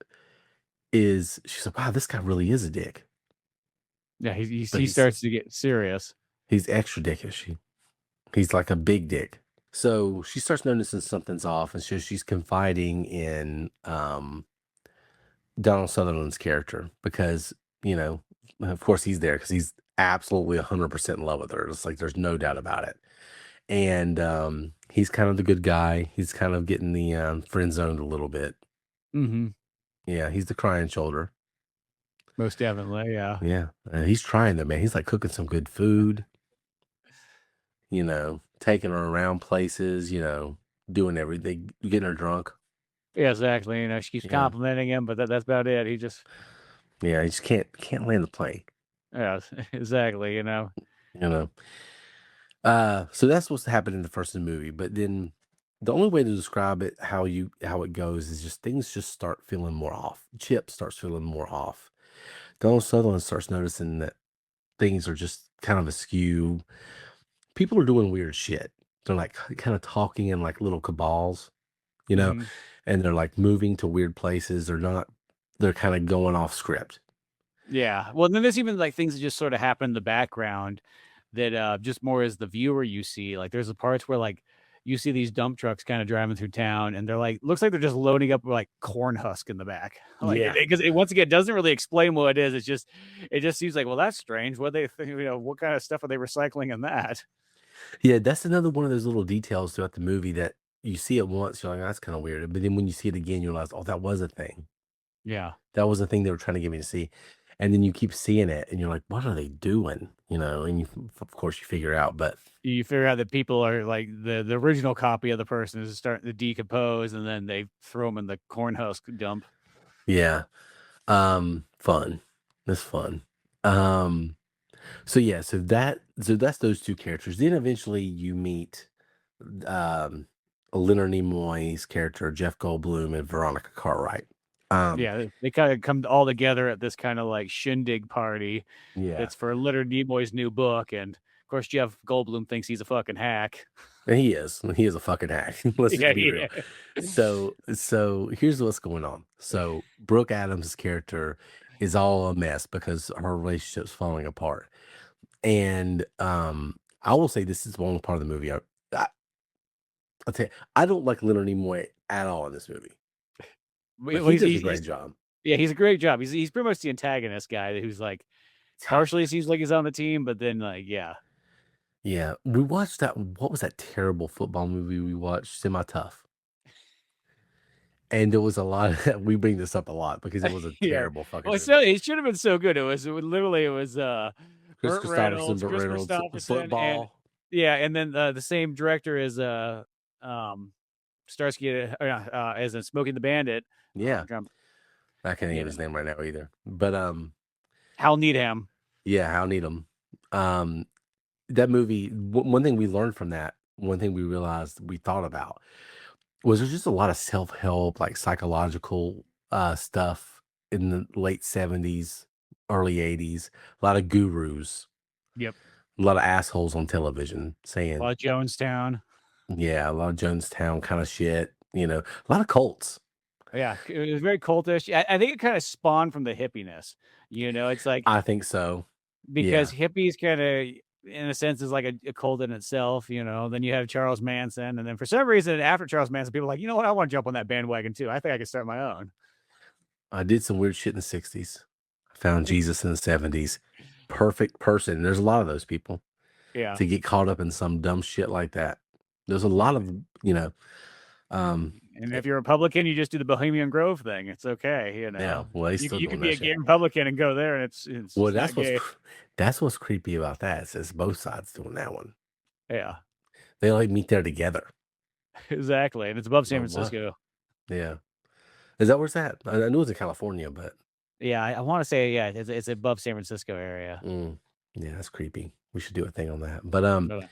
she's like, wow, this guy really is a dick. Yeah, But he starts to get serious. he's extra dickish. He's like a big dick. So she starts noticing something's off, and she's confiding in Donald Sutherland's character because, of course he's there because he's absolutely 100% in love with her. It's like there's no doubt about it. And he's kind of the good guy. He's kind of getting the friend zoned a little bit. Hmm. Yeah, he's the crying shoulder. Most definitely, yeah. Yeah, he's trying though, man. He's like cooking some good food, taking her around places, doing everything, getting her drunk. Yeah, exactly. She keeps Yeah. complimenting him, but that's about it. He just, Yeah, he just can't land the plane, yeah, exactly. you know. So that's what's happened in the first movie. But then the only way to describe it how it goes is just things just start feeling more off. Chip starts feeling more off. Donald Sutherland starts noticing that things are just kind of askew. People are doing weird shit. They're like kind of talking in like little cabals, you know, Hmm. and they're like moving to weird places. They're kind of going off script. Yeah. Well, then there's even like things that just sort of happen in the background that just more as the viewer you see. Like there's the parts where like you see these dump trucks kind of driving through town and they're like looks like they're just loading up like corn husk in the back. Like Yeah. because it once again doesn't really explain what it is. It just seems like, well, that's strange. What they think, what kind of stuff are they recycling in that? Yeah, that's another one of those little details throughout the movie that you see it once, you're like, that's kind of weird. But then when you see it again, you realize, oh, that was a thing. Yeah. That was the thing they were trying to get me to see. And then you keep seeing it and you're like, what are they doing? And of course you figure out, but You figure out that people are like the original copy of the person is starting to decompose and then they throw them in the corn husk dump. yeah, fun. That's fun. Um, so yeah, so that's those two characters. Then eventually you meet um Leonard Nimoy's character, Jeff Goldblum and Veronica Cartwright. Um, Yeah, they kind of come all together at this kind of like shindig party yeah. that's for Leonard Nimoy's new book, and of course Jeff Goldblum thinks he's a fucking hack. And he is. He is a fucking hack. Let's Yeah, just be real. So here's what's going on. So Brooke Adams' character is all a mess because her relationship's falling apart. And I will say this is one part of the movie. I'll tell you, I don't like Leonard Nimoy at all in this movie, but Well, he does a great job. yeah, he's a great job. He's pretty much the antagonist guy who's like partially seems like he's on the team, but then like yeah, Yeah, we watched that. What was that terrible football movie we watched? Semi Tough. And there was a lot of, we bring this up a lot because it was a Yeah. terrible fucking Well, movie. so it should have been so good. It was Chris Burt Christopherson, Reynolds, Burt Chris Reynolds, Christopherson, and football. yeah, and then the same director as um Starsky as in Smoking the Bandit. Yeah. I'm I can't think you of his know, name right now either. But Hal Needham. yeah, Hal Needham. That movie, one thing we learned from that, one thing we realized we thought about was there's just a lot of self-help, like psychological stuff in the late 70s, early 80s, a lot of gurus, Yep. a lot of assholes on television saying, Well, Jonestown. yeah, a lot of Jonestown kind of shit, a lot of cults. Yeah, it was very cultish. I think it kind of spawned from the hippiness. It's like I think so. because Yeah. hippies kind of, in a sense, is like a cult in itself. Then you have Charles Manson, and then for some reason, after Charles Manson, people are like, you know what, I want to jump on that bandwagon too. I think I can start my own. I did some weird shit in the 60s. I found Jesus in the 70s. Perfect person. There's a lot of those people Yeah. to get caught up in some dumb shit like that. There's a lot of, And if you're a Republican, you just do the Bohemian Grove thing. It's okay, yeah, well, he's still You doing could be that a gay shit. Republican and go there, and it's Well, not gay. that's what's creepy about that. It says both sides doing that one. Yeah, They like meet there together. exactly, and it's above San Like, what? Francisco. Yeah. Is that where it's at? I knew it was in California, but Yeah, I want to say it's above San Francisco area. yeah, that's creepy. We should do a thing on that. But But,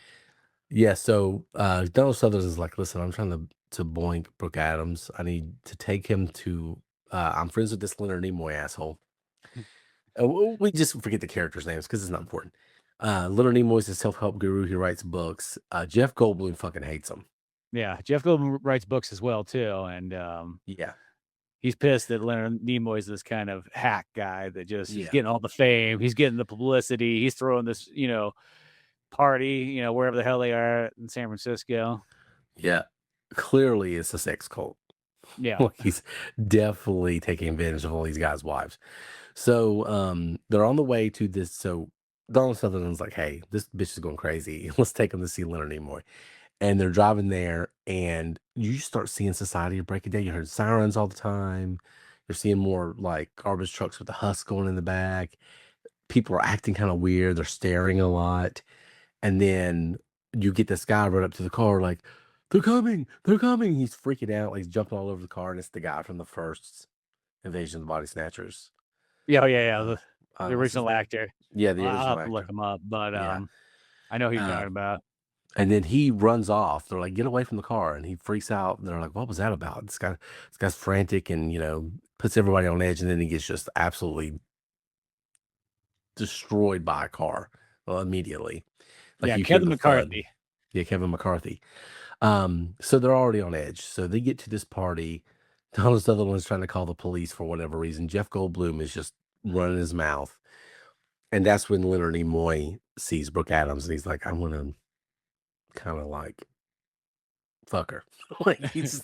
yeah, so Donald Sutherland is like, listen, I'm trying to boink Brooke Adams. I need to take him to I'm friends with this Leonard Nimoy asshole. We just forget the characters' names because it's not important. Leonard Nimoy's a self-help guru. He writes books. Jeff Goldblum fucking hates him. yeah, Jeff Goldblum writes books as well too, and Yeah. he's pissed that Leonard Nimoy is this kind of hack guy that he's Yeah. getting all the fame, he's getting the publicity, he's throwing this party wherever the hell they are in San Francisco. Yeah. Clearly it's a sex cult. Yeah. Like he's definitely taking advantage of all these guys' wives. So they're on the way to this. So Donald Sutherland's like, hey, this bitch is going crazy. Let's take him to see Leonard Nimoy. And they're driving there, and you start seeing society breaking down. You heard sirens all the time. You're seeing more like garbage trucks with the husk going in the back. People are acting kind of weird. They're staring a lot. And then you get this guy right up to the car, like, they're coming, they're coming. He's freaking out, like he's jumping all over the car, and it's the guy from the first Invasion of the Body Snatchers. Yeah, the What's his original name? actor. Yeah, the I'll original have to look actor. him up, but Yeah. I know who you're Uh, talking about. And then he runs off. They're like, get away from the car. And he freaks out. And they're like, what was that about? This guy's frantic and, puts everybody on edge. And then he gets just absolutely destroyed by a car immediately. Like Yeah, you hear Kevin the thud. McCarthy. Yeah, Kevin McCarthy. So they're already on edge. So they get to this party. Donald Sutherland's trying to call the police for whatever reason. Jeff Goldblum is just running his mouth. And that's when Leonard Nimoy sees Brooke Adams and he's like, I want to kind of like fuck her. Like he's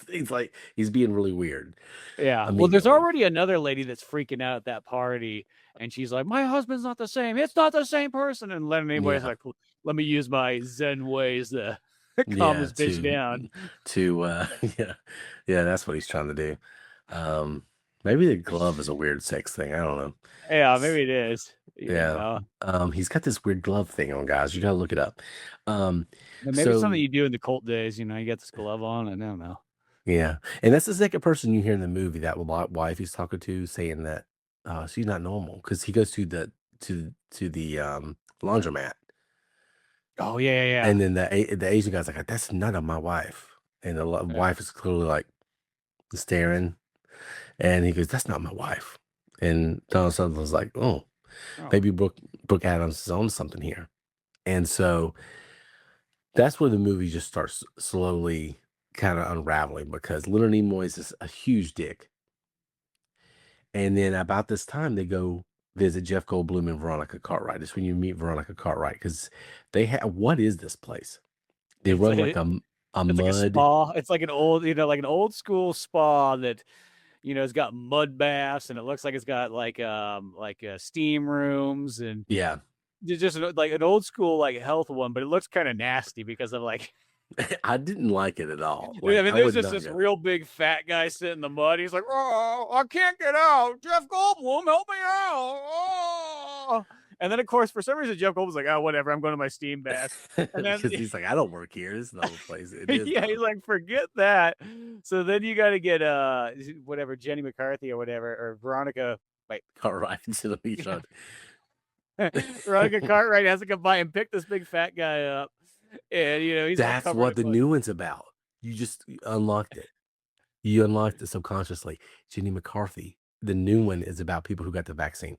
being really weird. Yeah. Well, there's Immediately. already another lady that's freaking out at that party, and she's like, my husband's not the same. It's not the same person. And Leonard Nimoy is Yeah. like, let me use my Zen ways to calm this bitch down. Yeah, that's what he's trying to do. Maybe the glove is a weird sex thing. I don't know. Yeah, maybe it is. Yeah. He's got this weird glove thing on, guys. You gotta look it up. Maybe it's something you do in the cult days. You get this glove on. I don't know. Yeah, and that's the second person you hear in the movie, that wife he's talking to, saying that she's not normal, because he goes to the laundromat, Oh yeah. and then the Asian guy's like, that's not my wife, and the wife is clearly like staring, and he goes, that's not my wife, and Donald Sutherland's like, oh, maybe Brooke Adams is on something here, and so that's where the movie just starts slowly kind of unraveling, because Leonard Nimoy is a huge dick. And then about this time, they go visit Jeff Goldblum and Veronica Cartwright. It's when you meet Veronica Cartwright, because they have, what is this place? They run like a it's mud. like a spa. It's like an old, like an old school spa that, it's got mud baths, and it looks like it's got like steam rooms, and Yeah. just like an old school like health one, but it looks kind of nasty because of like I didn't like it at all. I Like, mean, I there's would just not this go. real big fat guy sitting in the mud. He's like, "Oh, I can't get out. Jeff Goldblum, help me out." Oh. And then, of course, for some reason, Jeff Goldblum's like, "Oh, whatever. I'm going to my steam bath." And then, Because he's like, I don't work here. This is not the place. It is yeah, though. he's like, "Forget that." So then you got to get whatever, Jenny McCarthy or whatever, or Veronica. Wait, Cartwright to the beach. Veronica Cartwright has to come by and pick this big fat guy up, and he's all That's covered what in the mud. new one's about. You just unlocked it. You unlocked it subconsciously. Jenny McCarthy. The new one is about people who got the vaccine.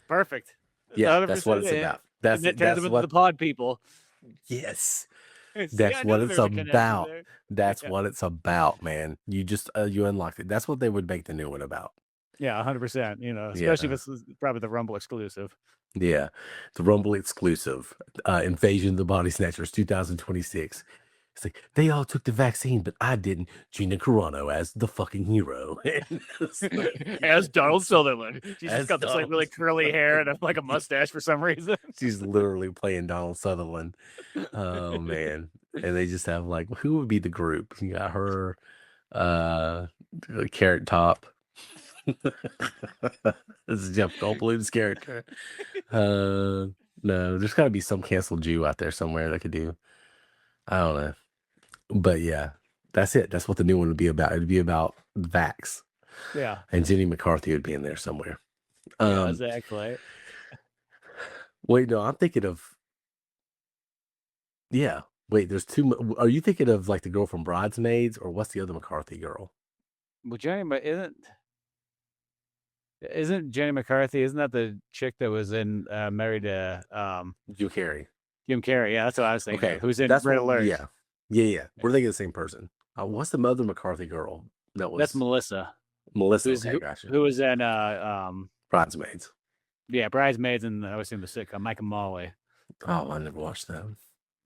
Perfect. Yeah, that's what 100%. it's about. And that turns them into the pod people. Yes. See, That's I what knew it's there was a connection about. there. That's Yeah. what it's about, man. You just you unlocked it. That's what they would make the new one about. Yeah, 100%. Especially if it's probably the Rumble exclusive. Yeah. The Rumble exclusive. Invasion of the Body Snatchers 2026. It's like, they all took the vaccine, but I didn't. Gina Carano as the fucking hero. As Donald Sutherland. She's As just got this like Donald really curly hair and like a mustache for some reason. She's literally playing Donald Sutherland. Oh man. And they just have like, who would be the group? You got her, Carrot Top. This is Jeff Goldblum's character. No, there's got to be some canceled Jew out there somewhere that could do. I don't know. But yeah, that's it. That's what the new one would be about. It'd be about Vax. Yeah. And Jenny McCarthy would be in there somewhere. Yeah, exactly. Wait, no, I'm thinking of. Yeah. Wait, there's two. Are you thinking of like the girl from Bridesmaids, or what's the other McCarthy girl? Well, isn't Jenny McCarthy? Isn't that the chick that was in married to Jim Carrey. Jim Carrey? Yeah, that's what I was thinking. Okay, Of. Who's in that's Red what, Alert? Yeah. We're thinking of the same person. What's the other McCarthy girl? That's Melissa. Melissa. Okay, Gotcha. Who was in Bridesmaids. Yeah, Bridesmaids, and I was in the sitcom Mike and Molly. Oh, I never watched that.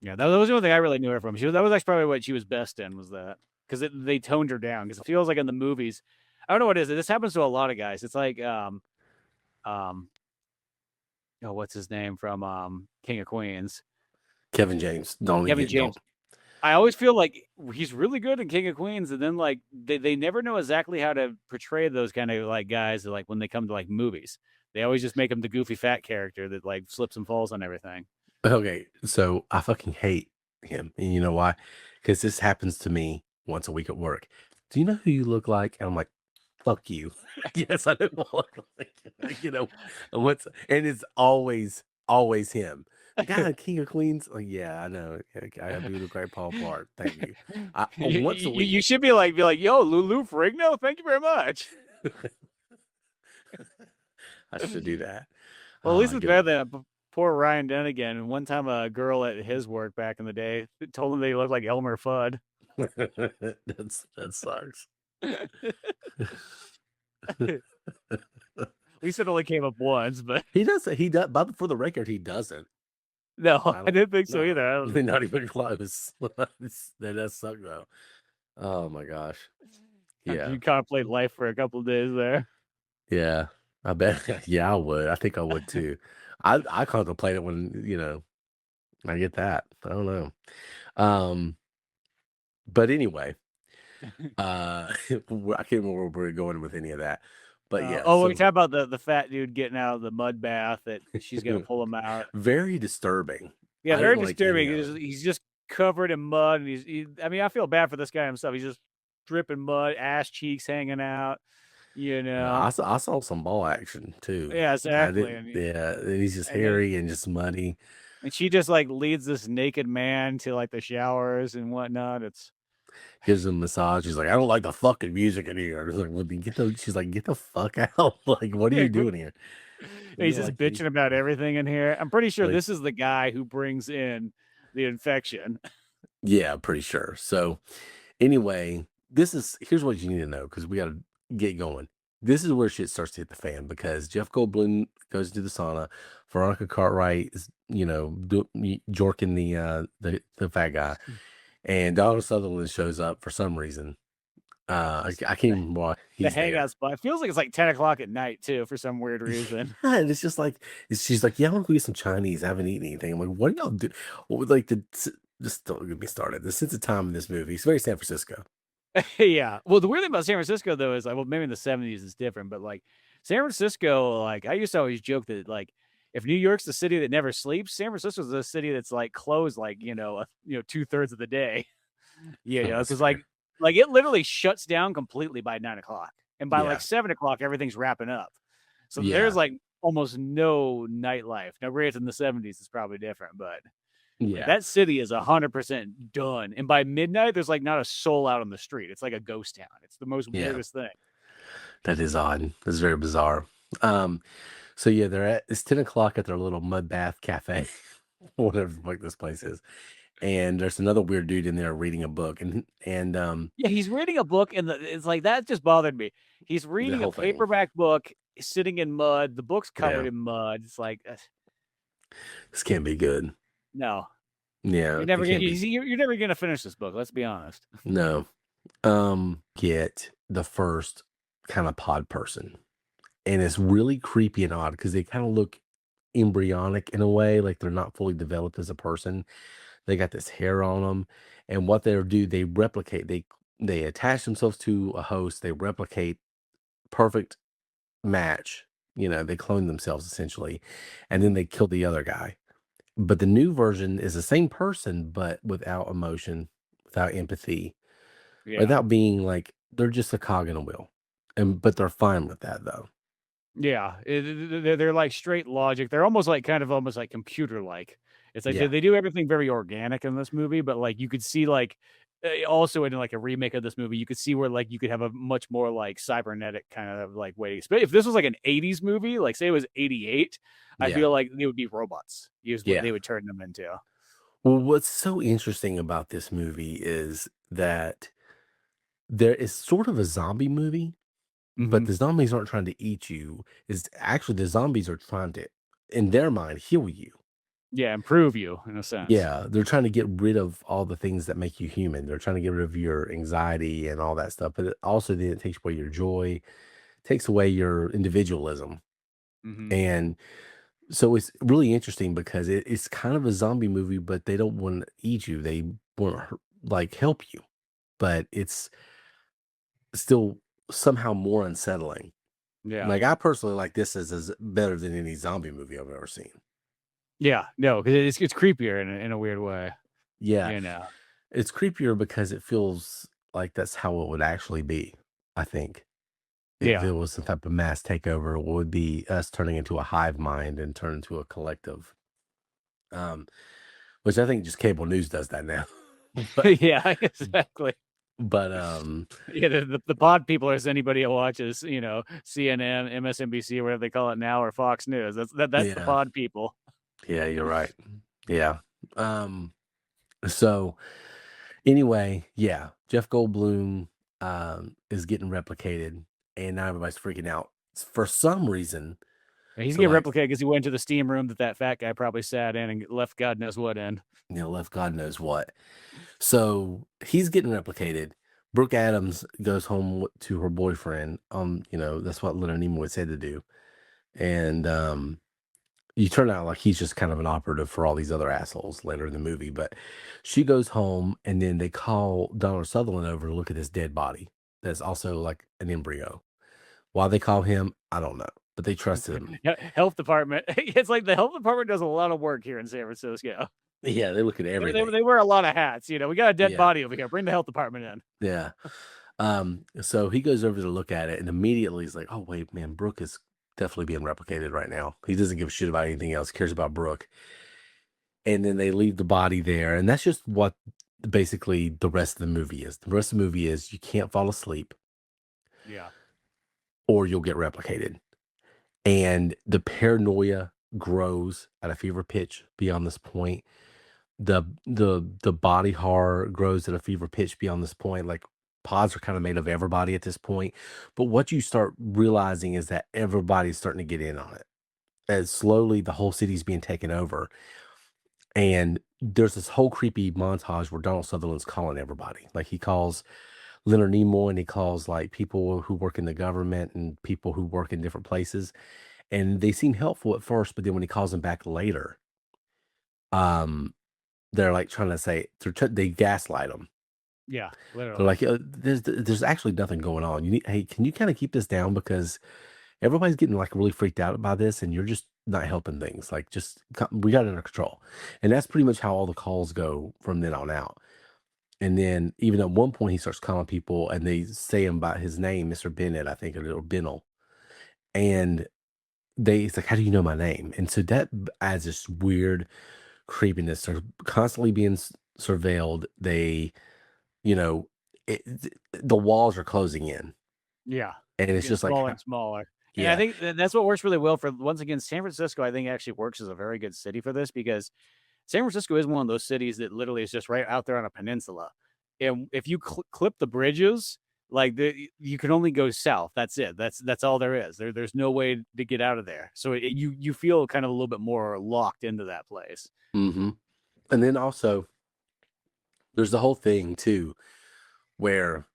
Yeah, that was the only thing I really knew her from. That was actually probably what she was best in, was that, because they toned her down, because it feels like in the movies, I don't know what it is. This happens to a lot of guys. It's like what's his name from King of Queens? Kevin James. Kevin James. I always feel like he's really good in King of Queens, and then like they never know exactly how to portray those kind of like guys, like when they come to like movies. They always just make him the goofy fat character that like slips and falls on everything. Okay, so I fucking hate him. And you know why? Because this happens to me once a week at work. Do you know who you look like? And I'm like, fuck you. Yes, I know what I look like. And it's always him. The guy on King of Queens. Like, yeah, I know. I do look like Paul Blart. Thank you. Once a week. You should be like, yo, Lulu Ferrigno, thank you very much. I should do that. Well, at least it's better than poor Ryan Dunnigan. One time a girl at his work back in the day told him they looked like Elmer Fudd. That sucks. At least it only came up once, but he does. But for the record, he doesn't. No, I didn't think so either. Not even close. That does suck though. Oh my gosh. Yeah. You contemplate life for a couple of days there. Yeah, I bet. Yeah, I would. I think I would too. I contemplate it when I get that. I don't know. But anyway, I can't remember where we're going with any of that. But yeah. We talk about the fat dude getting out of the mud bath that she's gonna pull him out. Very disturbing. Yeah, very disturbing. He's just covered in mud, and I feel bad for this guy himself. He's just dripping mud, ass cheeks hanging out. I saw some ball action too. Yeah, exactly. And he's just hairy and just muddy. And she just like leads this naked man to like the showers and whatnot. Gives him a massage. She's like, I don't like the fucking music in here. She's like, get the fuck out. Like, what are you doing here? He's just bitching about everything in here. I'm pretty sure this is the guy who brings in the infection. Yeah, pretty sure. So anyway, here's what you need to know, because we got to get going. This is where shit starts to hit the fan, because Jeff Goldblum goes to the sauna. Veronica Cartwright is, jorking the fat guy. And Donald Sutherland shows up for some reason. I can't even why he's the hangout spot. It feels like it's like 10 o'clock at night too, for some weird reason. And it's just like she's like, yeah, I want to go get some Chinese. I haven't eaten anything. I'm like, what do y'all do? Like Just don't get me started. The sense of time in this movie, it's very San Francisco. Yeah. Well, the weird thing about San Francisco though is like, well, maybe in the 70s is different, but like San Francisco, like I used to always joke that like if New York's the city that never sleeps, San Francisco's the city that's like closed like, 2/3 of the day. That's Because fair. like it literally shuts down completely by 9 o'clock. And by like Yeah. 7 o'clock, everything's wrapping up. So there's Yeah. like almost no nightlife. Now, granted, in the 70s, it's probably different, but like Yeah. that city is 100% done. And by midnight, there's like not a soul out on the street. It's like a ghost town. It's the most Yeah. weirdest thing. That is odd. That's very bizarre. Um, so yeah, it's 10 o'clock at their little mud bath cafe, whatever the fuck this place is. And there's another weird dude in there reading a book and Yeah, he's reading a book, and it's like that just bothered me. He's the reading a whole thing. paperback book, sitting in mud. The book's covered Yeah. in mud. It's like, This can't be good. no, Yeah, it can't be. you're never gonna finish this book. Let's be honest. No. Get the first kind of pod person. And it's really creepy and odd because they kind of look embryonic in a way, like they're not fully developed as a person. They got this hair on them, and what they do, they replicate. They attach themselves to a host. They replicate perfect match. They clone themselves essentially, and then they kill the other guy. But the new version is the same person, but without emotion, without empathy, Yeah. without being like they're just a cog in a wheel. But they're fine with that though. Yeah, they're like straight logic. They're almost like kind of almost like computer like. It's like Yeah, they do everything very organic in this movie, but like you could see like also in like a remake of this movie, you could see where like you could have a much more like cybernetic kind of like way. But if this was like an 80s movie, like say it was 88, I yeah, feel like they would be robots. Is what yeah. they would turn them into. Well, what's so interesting about this movie is that there is sort of a zombie movie, but Hmm. the zombies aren't trying to eat you. Is actually the zombies are trying to, in their mind, heal you. Yeah, improve you in a sense. Yeah, they're trying to get rid of all the things that make you human. They're trying to get rid of your anxiety and all that stuff. But it also then it takes away your joy, takes away your individualism. Hmm. And so it's really interesting because it's kind of a zombie movie, but they don't want to eat you. They want to like help you, but it's still somehow more unsettling. Yeah. Like I personally like this as better than any zombie movie I've ever seen. Yeah. No, because it's creepier in a weird way. Yeah, You know. it's creepier because it feels like that's how it would actually be. I think if Yeah. it was some type of mass takeover, it would be us turning into a hive mind and turn into a collective. Um, which I think just cable news does that now. but Yeah, exactly. but Yeah, the pod people is anybody who watches, CNN, MSNBC, or whatever they call it now, or Fox News. That's the yeah, pod people. yeah, you're right. Yeah. Um, so anyway, yeah, Jeff Goldblum is getting replicated, and now everybody's freaking out for some reason. And he's So getting like, replicated because he went to the steam room that fat guy probably sat in and left God knows what in. left God knows what. So he's getting replicated. Brooke Adams goes home to her boyfriend. That's what Leonard Nimoy said to do. And you turn out like he's just kind of an operative for all these other assholes later in the movie. But she goes home, and then they call Donald Sutherland over to look at this dead body that's also like an embryo. Why they call him, I don't know, but they trusted him. Health department. It's like the health department does a lot of work here in San Francisco. Yeah, they look at everything. They wear a lot of hats. We got a dead Yeah, body over here. Bring the health department in. yeah. So he goes over to look at it, and immediately he's like, "Oh wait, man, Brooke is definitely being replicated right now. He doesn't give a shit about anything else. Cares about Brooke." And then they leave the body there, and that's just what basically the rest of the movie is. The rest of the movie is you can't fall asleep, Yeah. or you'll get replicated, and the paranoia grows at a fever pitch beyond this point. The body horror grows at a fever pitch beyond this point. Like pods are kind of made of everybody at this point. But what you start realizing is that everybody's starting to get in on it. As slowly the whole city's being taken over. And there's this whole creepy montage where Donald Sutherland's calling everybody. Like he calls Leonard Nimoy and he calls like people who work in the government and people who work in different places. And they seem helpful at first, but then when he calls them back later, um, they're like trying to say they gaslight them. Yeah, They're literally. like, there's actually nothing going on. Hey, can you kind of keep this down because everybody's getting like really freaked out by this, and you're just not helping things. Like, we got it under control, and that's pretty much how all the calls go from then on out. And then even at one point, he starts calling people, and they say him by his name, Mister Bennett, I think, or Bennell, and it's like, how do you know my name? And so that adds this weird creepiness. They're constantly being surveilled. You know, the walls are closing in, Yeah, and it's it's getting just like, smaller and smaller. And I yeah, think that's what works really well for once again, San Francisco, I think actually works as a very good city for this because San Francisco is one of those cities that literally is just right out there on a peninsula. And if you clip the bridges, like you can only go south. That's it. That's all there is. There's no way to get out of there. So you feel kind of a little bit more locked into that place. hmm. And then also, there's the whole thing too, where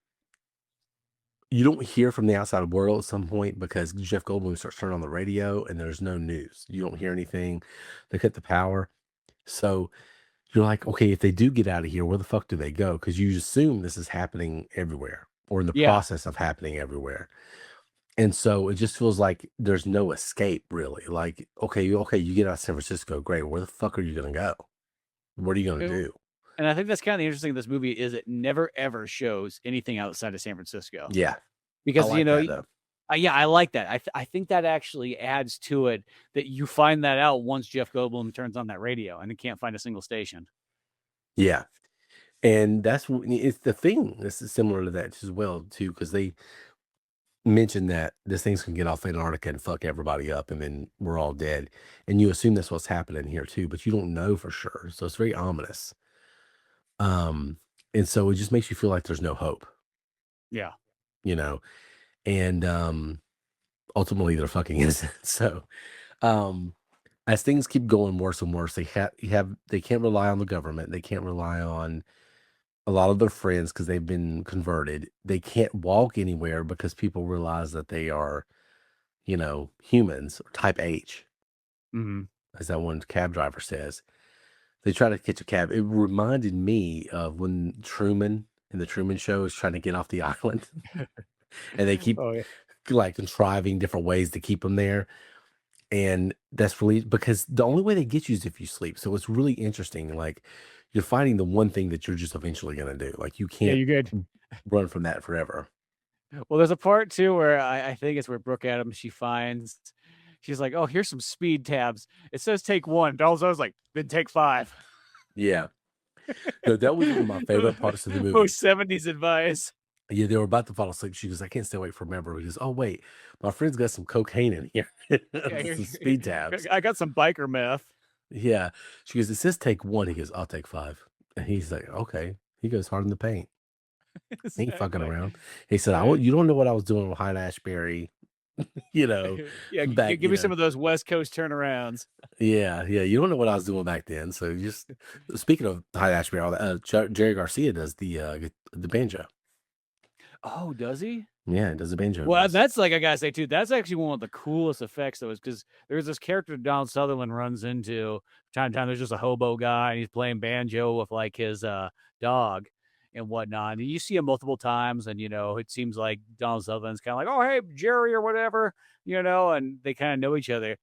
you don't hear from the outside world at some point because Jeff Goldblum starts turning on the radio and there's no news. You don't hear anything. They cut the power. So you're like, okay, if they do get out of here, where the fuck do they go? Because you assume this is happening everywhere or in the Yeah. process of happening everywhere. And so it just feels like there's no escape really. Like, okay, you get out of San Francisco, great. Where the fuck are you gonna go? What are you gonna do? And I think that's kind of the interesting of this movie is it never ever shows anything outside of San Francisco Yeah, I because like that though. yeah, I like that. I think that actually adds to it that you find that out once Jeff Goldblum turns on that radio and he can't find a single station. Yeah. And it's the thing. This is similar to that as well, too, because they mentioned that this thing's gonna get off Antarctica and fuck everybody up, and then we're all dead. And you assume that's what's happening here too, but you don't know for sure. So it's very ominous. Um, and so it just makes you feel like there's no hope, Yeah. you know. And ultimately they're fucking innocent. So um as things keep going worse and worse, they can't rely on the government. They can't rely on a lot of their friends because they've been converted. They can't walk anywhere because people realize that they are, humans or type H, Hmm. as that one cab driver says. They try to catch a cab. It reminded me of when Truman in the Truman Show is trying to get off the island, and they keep Oh yeah. like contriving different ways to keep them there. And that's really because the only way they get you is if you sleep. So it's really interesting. Like you're finding the one thing that you're just eventually going to do. Like you Yeah, can't you're good. run from that forever. Well, there's a part too where I think it's where Brooke Adams she's like, oh, here's some speed tabs. It says take one. Donald Sutherland's like, then take five. Yeah. No, that was one of my favorite parts of the movie. Most 70s advice. Yeah, they were about to fall asleep. She goes, I can't stay awake forever. He goes, oh, wait, my friend's got some cocaine in here. Yeah, Some speed tabs. I got some biker meth. Yeah. She goes, it says take one. He goes, I'll take five. And he's like, okay. He goes hard in the paint. He ain't fucking Exactly. around. He said, Right. you don't know what I was doing with Hyde Ashbury, you know, Yeah, back, give me some of those West Coast turnarounds. yeah, yeah. You don't know what I was doing back then. So just speaking of Hyde Ashbury, all that, Jerry Garcia does the banjo. Oh, does he? Yeah, does the banjo Well, voice. that's like I gotta say too. That's actually one of the coolest effects though, is because there's this character Donald Sutherland runs into time to time. There's just a hobo guy and he's playing banjo with like his dog and whatnot. And you see him multiple times, and it seems like Donald Sutherland's kind of like, oh hey Jerry or whatever, and they kind of know each other.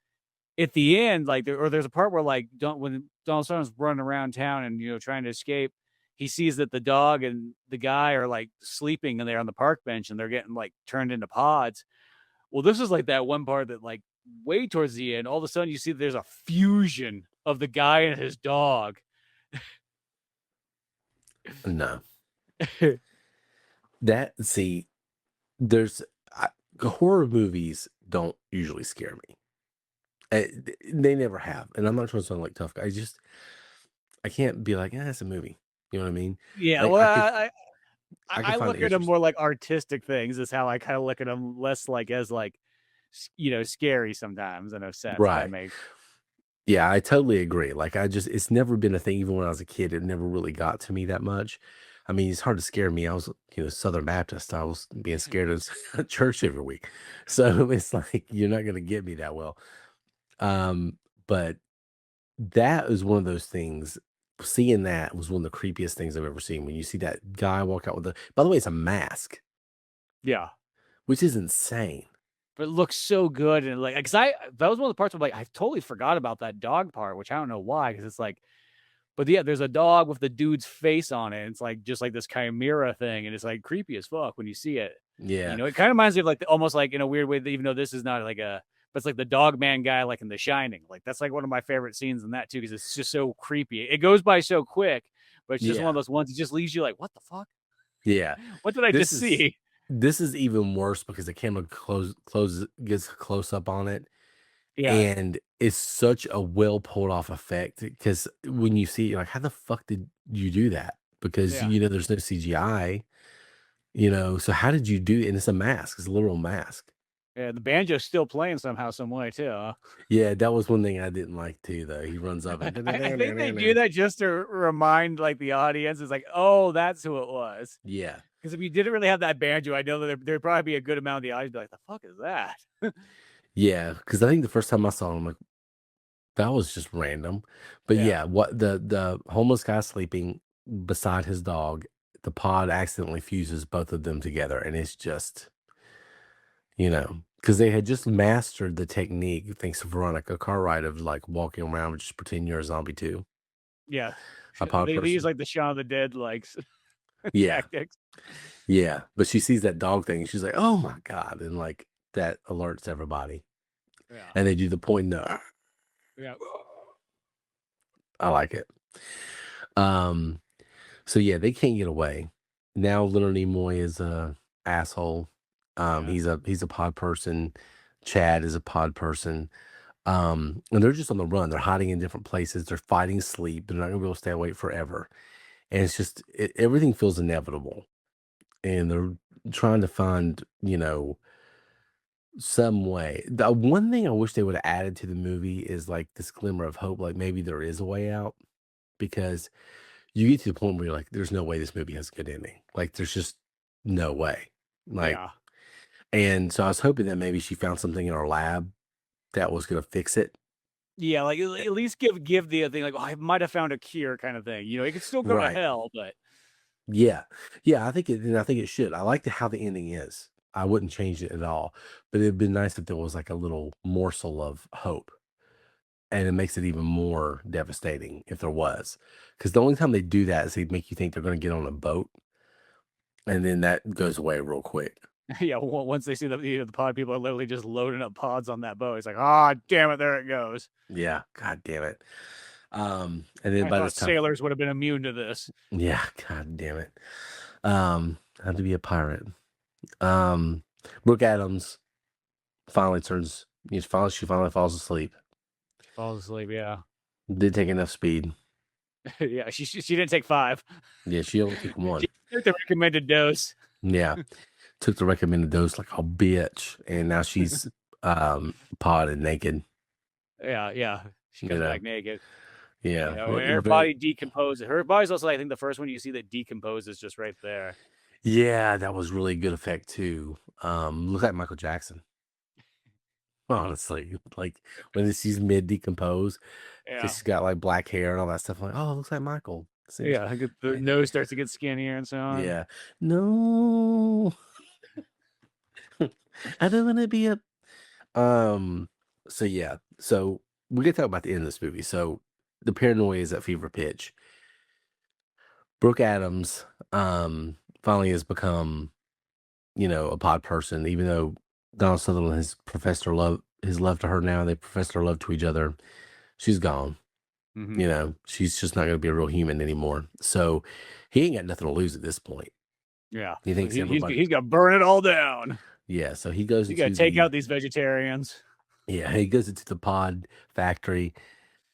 At the end, like there's a part where like when Donald Sutherland's running around town and trying to escape, he sees that the dog and the guy are like sleeping and they're on the park bench and they're getting like turned into pods. Well, this is like that one part that like way towards the end, all of a sudden you see there's a fusion of the guy and his dog. No, see, there's horror movies don't usually scare me. They never have, and I'm not trying to sound like tough guy. I can't be like, it's a movie. You know what I mean? Yeah, Like well, I could I find look it at them more interesting. like artistic things. Is how I kind of look at them, less like as like scary sometimes in a sense, if that Right. makes. Yeah, I totally agree. Like it's never been a thing. Even when I was a kid, it never really got to me that much. I mean, it's hard to scare me. I was, Southern Baptist. I was being scared of church every week. So it's like, you're not going to get me that well. But that is one of those things. seeing that was one of the creepiest things I've ever seen. When you see that guy walk out with the, by the way, it's a mask, Yeah. which is insane. But it looks so good, and like, cause that was one of the parts where like I totally forgot about that dog part, which I don't know why, because it's like, but yeah, there's a dog with the dude's face on it. And it's like just like this chimera thing, and it's like creepy as fuck when you see it. Yeah. You know, it kind of reminds me of like almost like in a weird way, even though this is not like a, but it's like the dog man guy, like in The Shining. Like that's like one of my favorite scenes in that too, because it's just so creepy. It goes by so quick, but it's just one of those ones that just leaves you like, what the fuck? Yeah. What did I just see? This is even worse because the camera gets close up on it. Yeah. And it's such a well pulled off effect because when you see it, you're like, how the fuck did you do that? Because Yeah. you know there's no CGI, so how did you do it? And it's a mask, it's a literal mask. Yeah, the banjo's still playing somehow, some way too. Yeah, that was one thing I didn't like too, though. He runs up and I think they do that just to remind like the audience. It's like, oh, that's who it was. Yeah. Because if you didn't really have that banjo, I know that there'd probably be a good amount of the audience be like, the fuck is that? Yeah, because I think the first time I saw him, I'm like, that was just random. But yeah, what the homeless guy sleeping beside his dog, the pod accidentally fuses both of them together, and it's just, because they had just mastered the technique, thanks to Veronica Cartwright, of like walking around and just pretend you're a zombie too. Yeah, A pod they use person. like the Shaun of the Dead like Yeah, tactics. yeah. But she sees that dog thing, and she's like, "Oh my god!" And like that alerts everybody, Yeah, and they do the point. No, yeah, I like it. So yeah, they can't get away. Now Leonard Nimoy is a asshole. yeah. He's a pod person. Chad is a pod person. And they're just on the run. They're hiding in different places. They're fighting sleep. They're not gonna be able to stay awake forever. And it's just everything feels inevitable. And they're trying to find, some way. The one thing I wish they would have added to the movie is like this glimmer of hope, like maybe there is a way out. Because you get to the point where you're like, there's no way this movie has a good ending. Like, there's just no way. Like, Yeah. and so I was hoping that maybe she found something in her lab that was going to fix it. Yeah, like at least give the thing like, oh, I might have found a cure kind of thing. You know, it could still go to Right. hell, but Yeah. Yeah. I think it should. I like how the ending is. I wouldn't change it at all. But it'd been nice if there was like a little morsel of hope. And it makes it even more devastating if there was. Because the only time they do that is they make you think they're going to get on a boat. And then that goes away real quick. yeah, once they see the pod, people are literally just loading up pods on that boat. It's like, ah, damn it, there it goes. Yeah, god damn it. And then I by thought this time, sailors would have been immune to this. yeah, god damn it. I had to be a pirate. Brooke Adams finally she finally falls asleep. She falls asleep. Yeah, Did take enough speed. yeah. She didn't take 5. Yeah, she only took one. She took the recommended dose. Yeah, took the recommended dose like a bitch, and now she's potted naked. Yeah, yeah. She comes back naked. Yeah, You know, her body decomposes. Her body's also, I think, the first one you see that decomposes just right there. Yeah, that was really good effect too. Look like Michael Jackson. Honestly, like when she's mid decompose, Yeah, because she's got like black hair and all that stuff. I'm like, oh, it looks like Michael. yeah. I think the nose starts to get skinnier and so on. Yeah, no, I don't want to be a. So yeah, so we can talk about the end of this movie. So the paranoia is at fever pitch. Brooke Adams, finally has become, a pod person, even though Donald Sutherland has professed his love to her now. They professed their love to each other. She's gone. She's just not going to be a real human anymore. So he ain't got nothing to lose at this point. Yeah, He thinks he's got to burn it all down. Yeah, so he goes. You got to take out these vegetarians. Yeah, he goes into the pod factory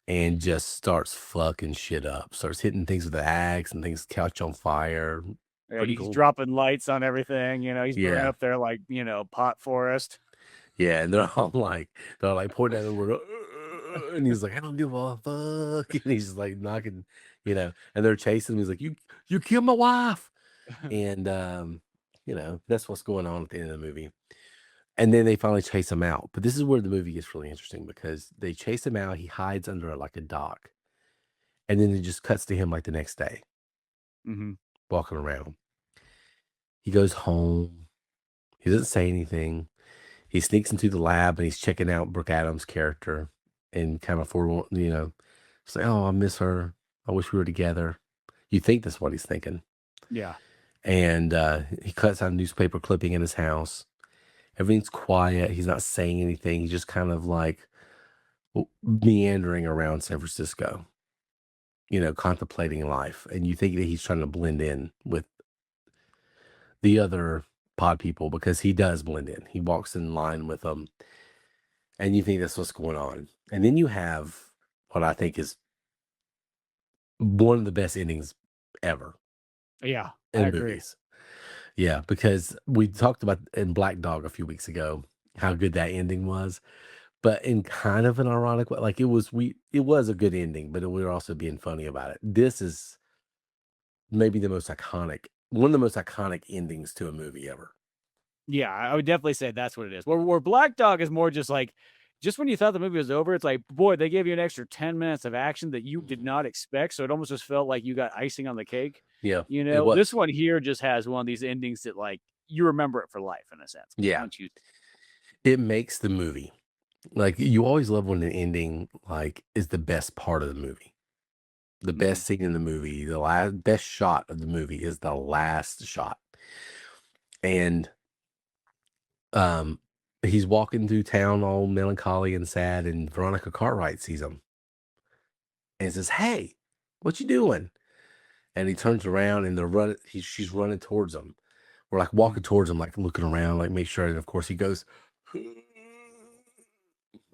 and just starts fucking shit up. Starts hitting things with the axe and things catch on fire. Yeah, he's dropping lights on everything. He's burning up their pot forest. Yeah, and they're all like pointing at the word, and he's like, I don't give a fuck, and he's just like knocking, and they're chasing him. He's like, you killed my wife, and that's what's going on at the end of the movie. And then they finally chase him out. But this is where the movie gets really interesting because they chase him out. He hides under like a dock. And then it just cuts to him like the next day, Mm-hmm. walking around. He goes home. He doesn't say anything. He sneaks into the lab and he's checking out Brooke Adams' character and kind of say, "Oh, I miss her. I wish we were together." You think that's what he's thinking. Yeah. And he cuts out a newspaper clipping in his house. Everything's quiet. He's not saying anything. He's just kind of like meandering around San Francisco, contemplating life. And you think that he's trying to blend in with the other pod people because he does blend in. He walks in line with them. And you think that's what's going on. And then you have what I think is one of the best endings ever Yeah, I in agree. movies. Yeah, because we talked about in Black Dog a few weeks ago how good that ending was, but in kind of an ironic way. Like it was a good ending, but we were also being funny about it. This is maybe one of the most iconic endings to a movie ever. Yeah, I would definitely say that's what it is. Where Black Dog is more just like, just when you thought the movie was over, it's like, boy, they gave you an extra 10 minutes of action that you did not expect. So it almost just felt like you got icing on the cake. Yeah, You it know, this was. one here just has one of these endings that like you remember it for life in a sense. Yeah, Once you, it makes the movie. Like you always love when an ending like is the best part of the movie. The best scene in the movie, the best shot of the movie is the last shot. And he's walking through town all melancholy and sad, and Veronica Cartwright sees him and says, "Hey, what you doing?" And he turns around and she's running towards him. We're like walking towards him, like looking around, like make sure. And of course he goes,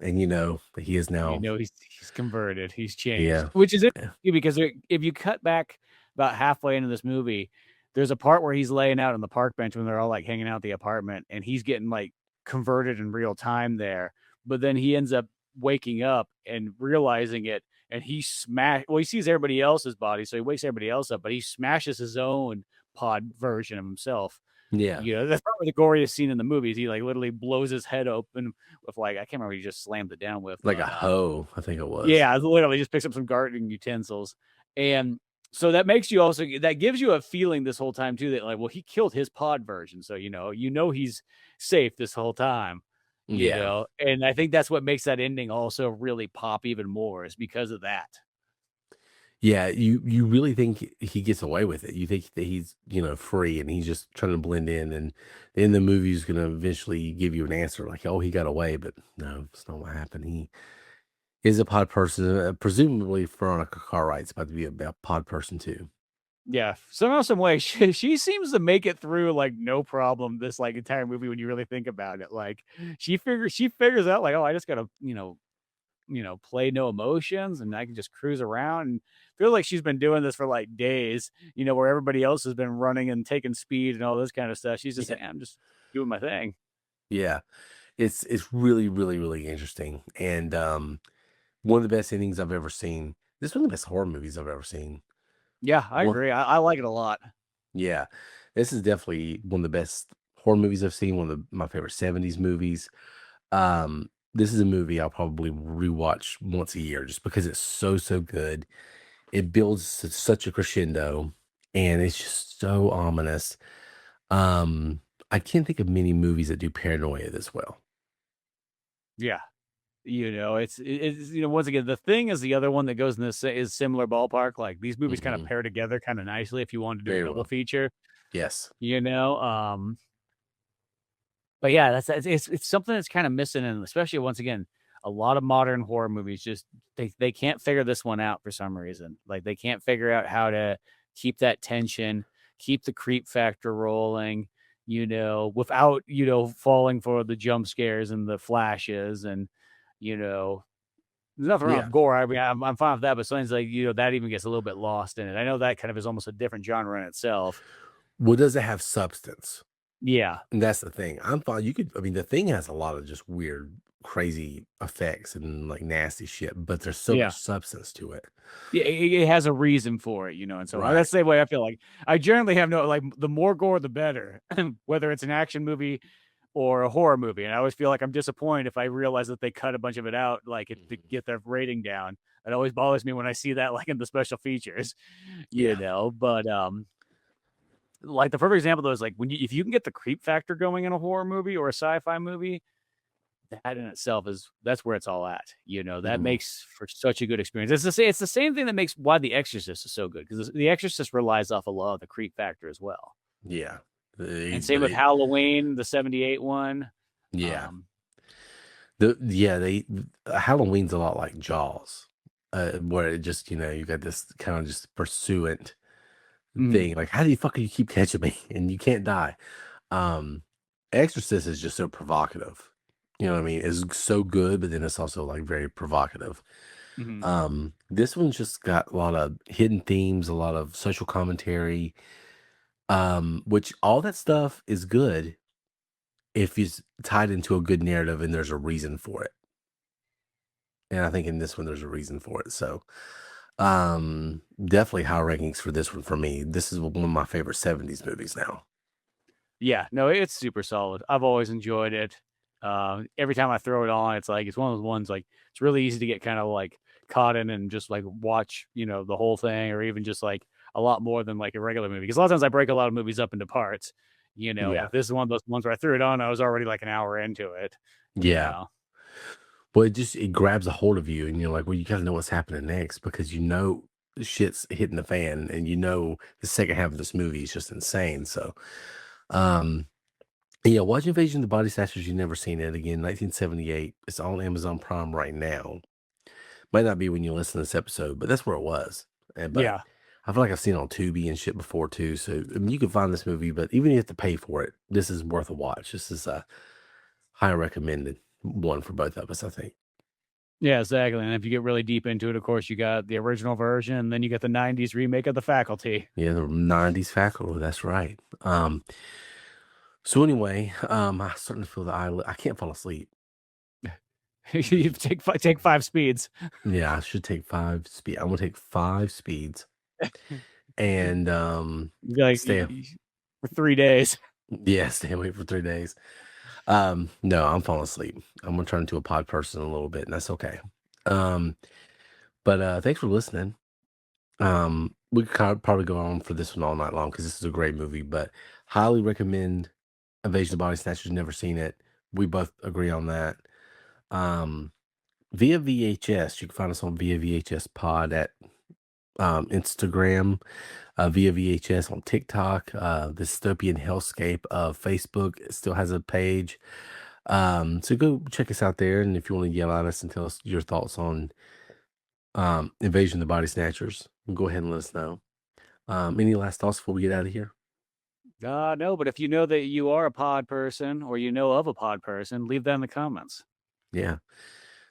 and he is now, he's converted, he's changed, yeah, which is yeah, interesting because if you cut back about halfway into this movie, there's a part where he's laying out on the park bench when they're all like hanging out at the apartment and he's getting like converted in real time there. But then he ends up waking up and realizing it and he sees everybody else's body. So he wakes everybody else up, but he smashes his own pod version of himself. yeah, That's probably the goriest scene in the movie. He like literally blows his head open with like, I can't remember what he just slammed it down with, like a but hoe, I think it was. yeah, literally just picks up some gardening utensils. And so that makes you that gives you a feeling this whole time too, that like, well, he killed his pod version. So, he's safe this whole time, Yeah. and I think that's what makes that ending also really pop even more is because of that. Yeah, you really think he gets away with it. You think that he's, free and he's just trying to blend in, and then the movie's gonna eventually give you an answer like, "Oh, he got away," but no, it's not what happened. He is a pod person. Presumably Veronica Cartwright's about to be a pod person too. Yeah, somehow, some way, she seems to make it through like no problem. This like entire movie, when you really think about it, like she figures out like, oh, I just gotta play no emotions and I can just cruise around and feel like she's been doing this for like days. Where everybody else has been running and taking speed and all this kind of stuff. She's just Yeah. like, I'm just doing my thing. Yeah. It's really, really, really interesting. And one of the best endings I've ever seen. This is one of the best horror movies I've ever seen. Yeah, I One, agree. I like it a lot. yeah. This is definitely one of the best horror movies I've seen, one of my favorite 70s movies. This is a movie I'll probably rewatch once a year just because it's so good. It builds to such a crescendo and it's just so ominous. I can't think of many movies that do paranoia this well. Yeah. It's once again, The Thing is the other one that goes in this is similar ballpark. Like these movies kind of pair together kind of nicely if you wanted to do a Very double well. feature, Yes. you know. But yeah, it's something that's kind of missing, and especially once again, a lot of modern horror movies just they can't figure this one out for some reason. Like they can't figure out how to keep that tension, keep the creep factor rolling, without falling for the jump scares and the flashes, and there's nothing wrong Yeah. with gore. I mean, I'm fine with that, but sometimes like that even gets a little bit lost in it. I know that kind of is almost a different genre in itself. Well, does it have substance? Yeah. And that's the thing. I'm fine. The thing has a lot of just weird, crazy effects and like nasty shit, but there's so Yeah. much substance to it. Yeah, it has a reason for it, and so Right. that's the way I feel like. I generally have no like the more gore, the better, whether it's an action movie or a horror movie, and I always feel like I'm disappointed if I realize that they cut a bunch of it out, like, to Mhm. get their rating down. It always bothers me when I see that, like, in the special features, Yeah. but, like, the perfect example, though, is, like, when you if you can get the creep factor going in a horror movie or a sci-fi movie, that in itself is that's where it's all at, that Mhm. makes for such a good experience. It's the same thing that makes why The Exorcist is so good, because The Exorcist relies off a lot of the creep factor as well. Yeah. And same But with it Halloween, the '78 one. yeah. Um, They Halloween's a lot like Jaws, where it just, you got this kind of just pursuant mhm, thing. Like, how do you fucking you keep catching me and you can't die? Um, Exorcist is just so provocative. You know what I mean? It's so good, but then it's also like very provocative. mhm. This one's just got a lot of hidden themes, a lot of social commentary, which all that stuff is good if it's tied into a good narrative and there's a reason for it. And I think in this one there's a reason for it. So definitely high rankings for this one for me. This is one of my favorite 70s movies now. Yeah, no, it's super solid. I've always enjoyed it. Every time I throw it on, it's like it's one of those ones like it's really easy to get kind of like caught in and just like watch, the whole thing, or even just like a lot more than like a regular movie. Because a lot of times I break a lot of movies up into parts. Yeah. If this is one of those ones where I threw it on, I was already like an hour into it. You Yeah. know, Well, it grabs a hold of you and you're like, well, you gotta know what's happening next because shit's hitting the fan and the second half of this movie is just insane. So um yeah, watch Invasion of the Body Snatchers. You've never seen it again, 1978. It's on Amazon Prime right now. Might not be when you listen to this episode, but that's where it was. But yeah. I feel like I've seen it on Tubi and shit before too. So I mean, you can find this movie, but even if you have to pay for it, this is worth a watch. This is a high recommended one for both of us, I think. Yeah, exactly. And if you get really deep into it, of course, you got the original version, and then you get the '90s remake of The Faculty. Yeah, the 90s faculty. That's right. So anyway, I starting to feel the eyelid. I can't fall asleep. You take 5 speeds. Yeah, I should take 5 speed. I'm gonna take 5 speeds and Like, stay. for 3 days. Yeah, stay away for 3 days. No, I'm falling asleep. I'm gonna turn into a pod person in a little bit, and that's okay. Um, but thanks for listening. We could probably go on for this one all night long because this is a great movie, but highly recommend Invasion of the Body Snatchers. Never seen it. We both agree on that. Um, Via VHS, you can find us on Via VHS Pod at Instagram, Via VHS on TikTok, the Dystopian Hellscape of Facebook still has a page. So go check us out there, and if you want to yell at us and tell us your thoughts on Invasion of the Body Snatchers, go ahead and let us know. Any last thoughts before we get out of here? No, but if you know that you are a pod person or you know of a pod person, leave that in the comments. Yeah,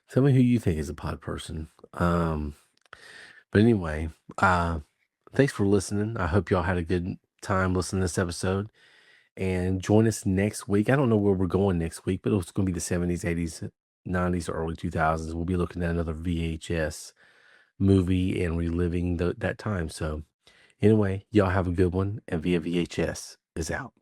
tell me who you think is a pod person. But anyway, thanks for listening. I hope y'all had a good time listening to this episode. And join us next week. I don't know where we're going next week, but it's going to be the 70s, 80s, 90s, or early 2000s. We'll be looking at another VHS movie and reliving that time. So, anyway, y'all have a good one. And Via VHS is out.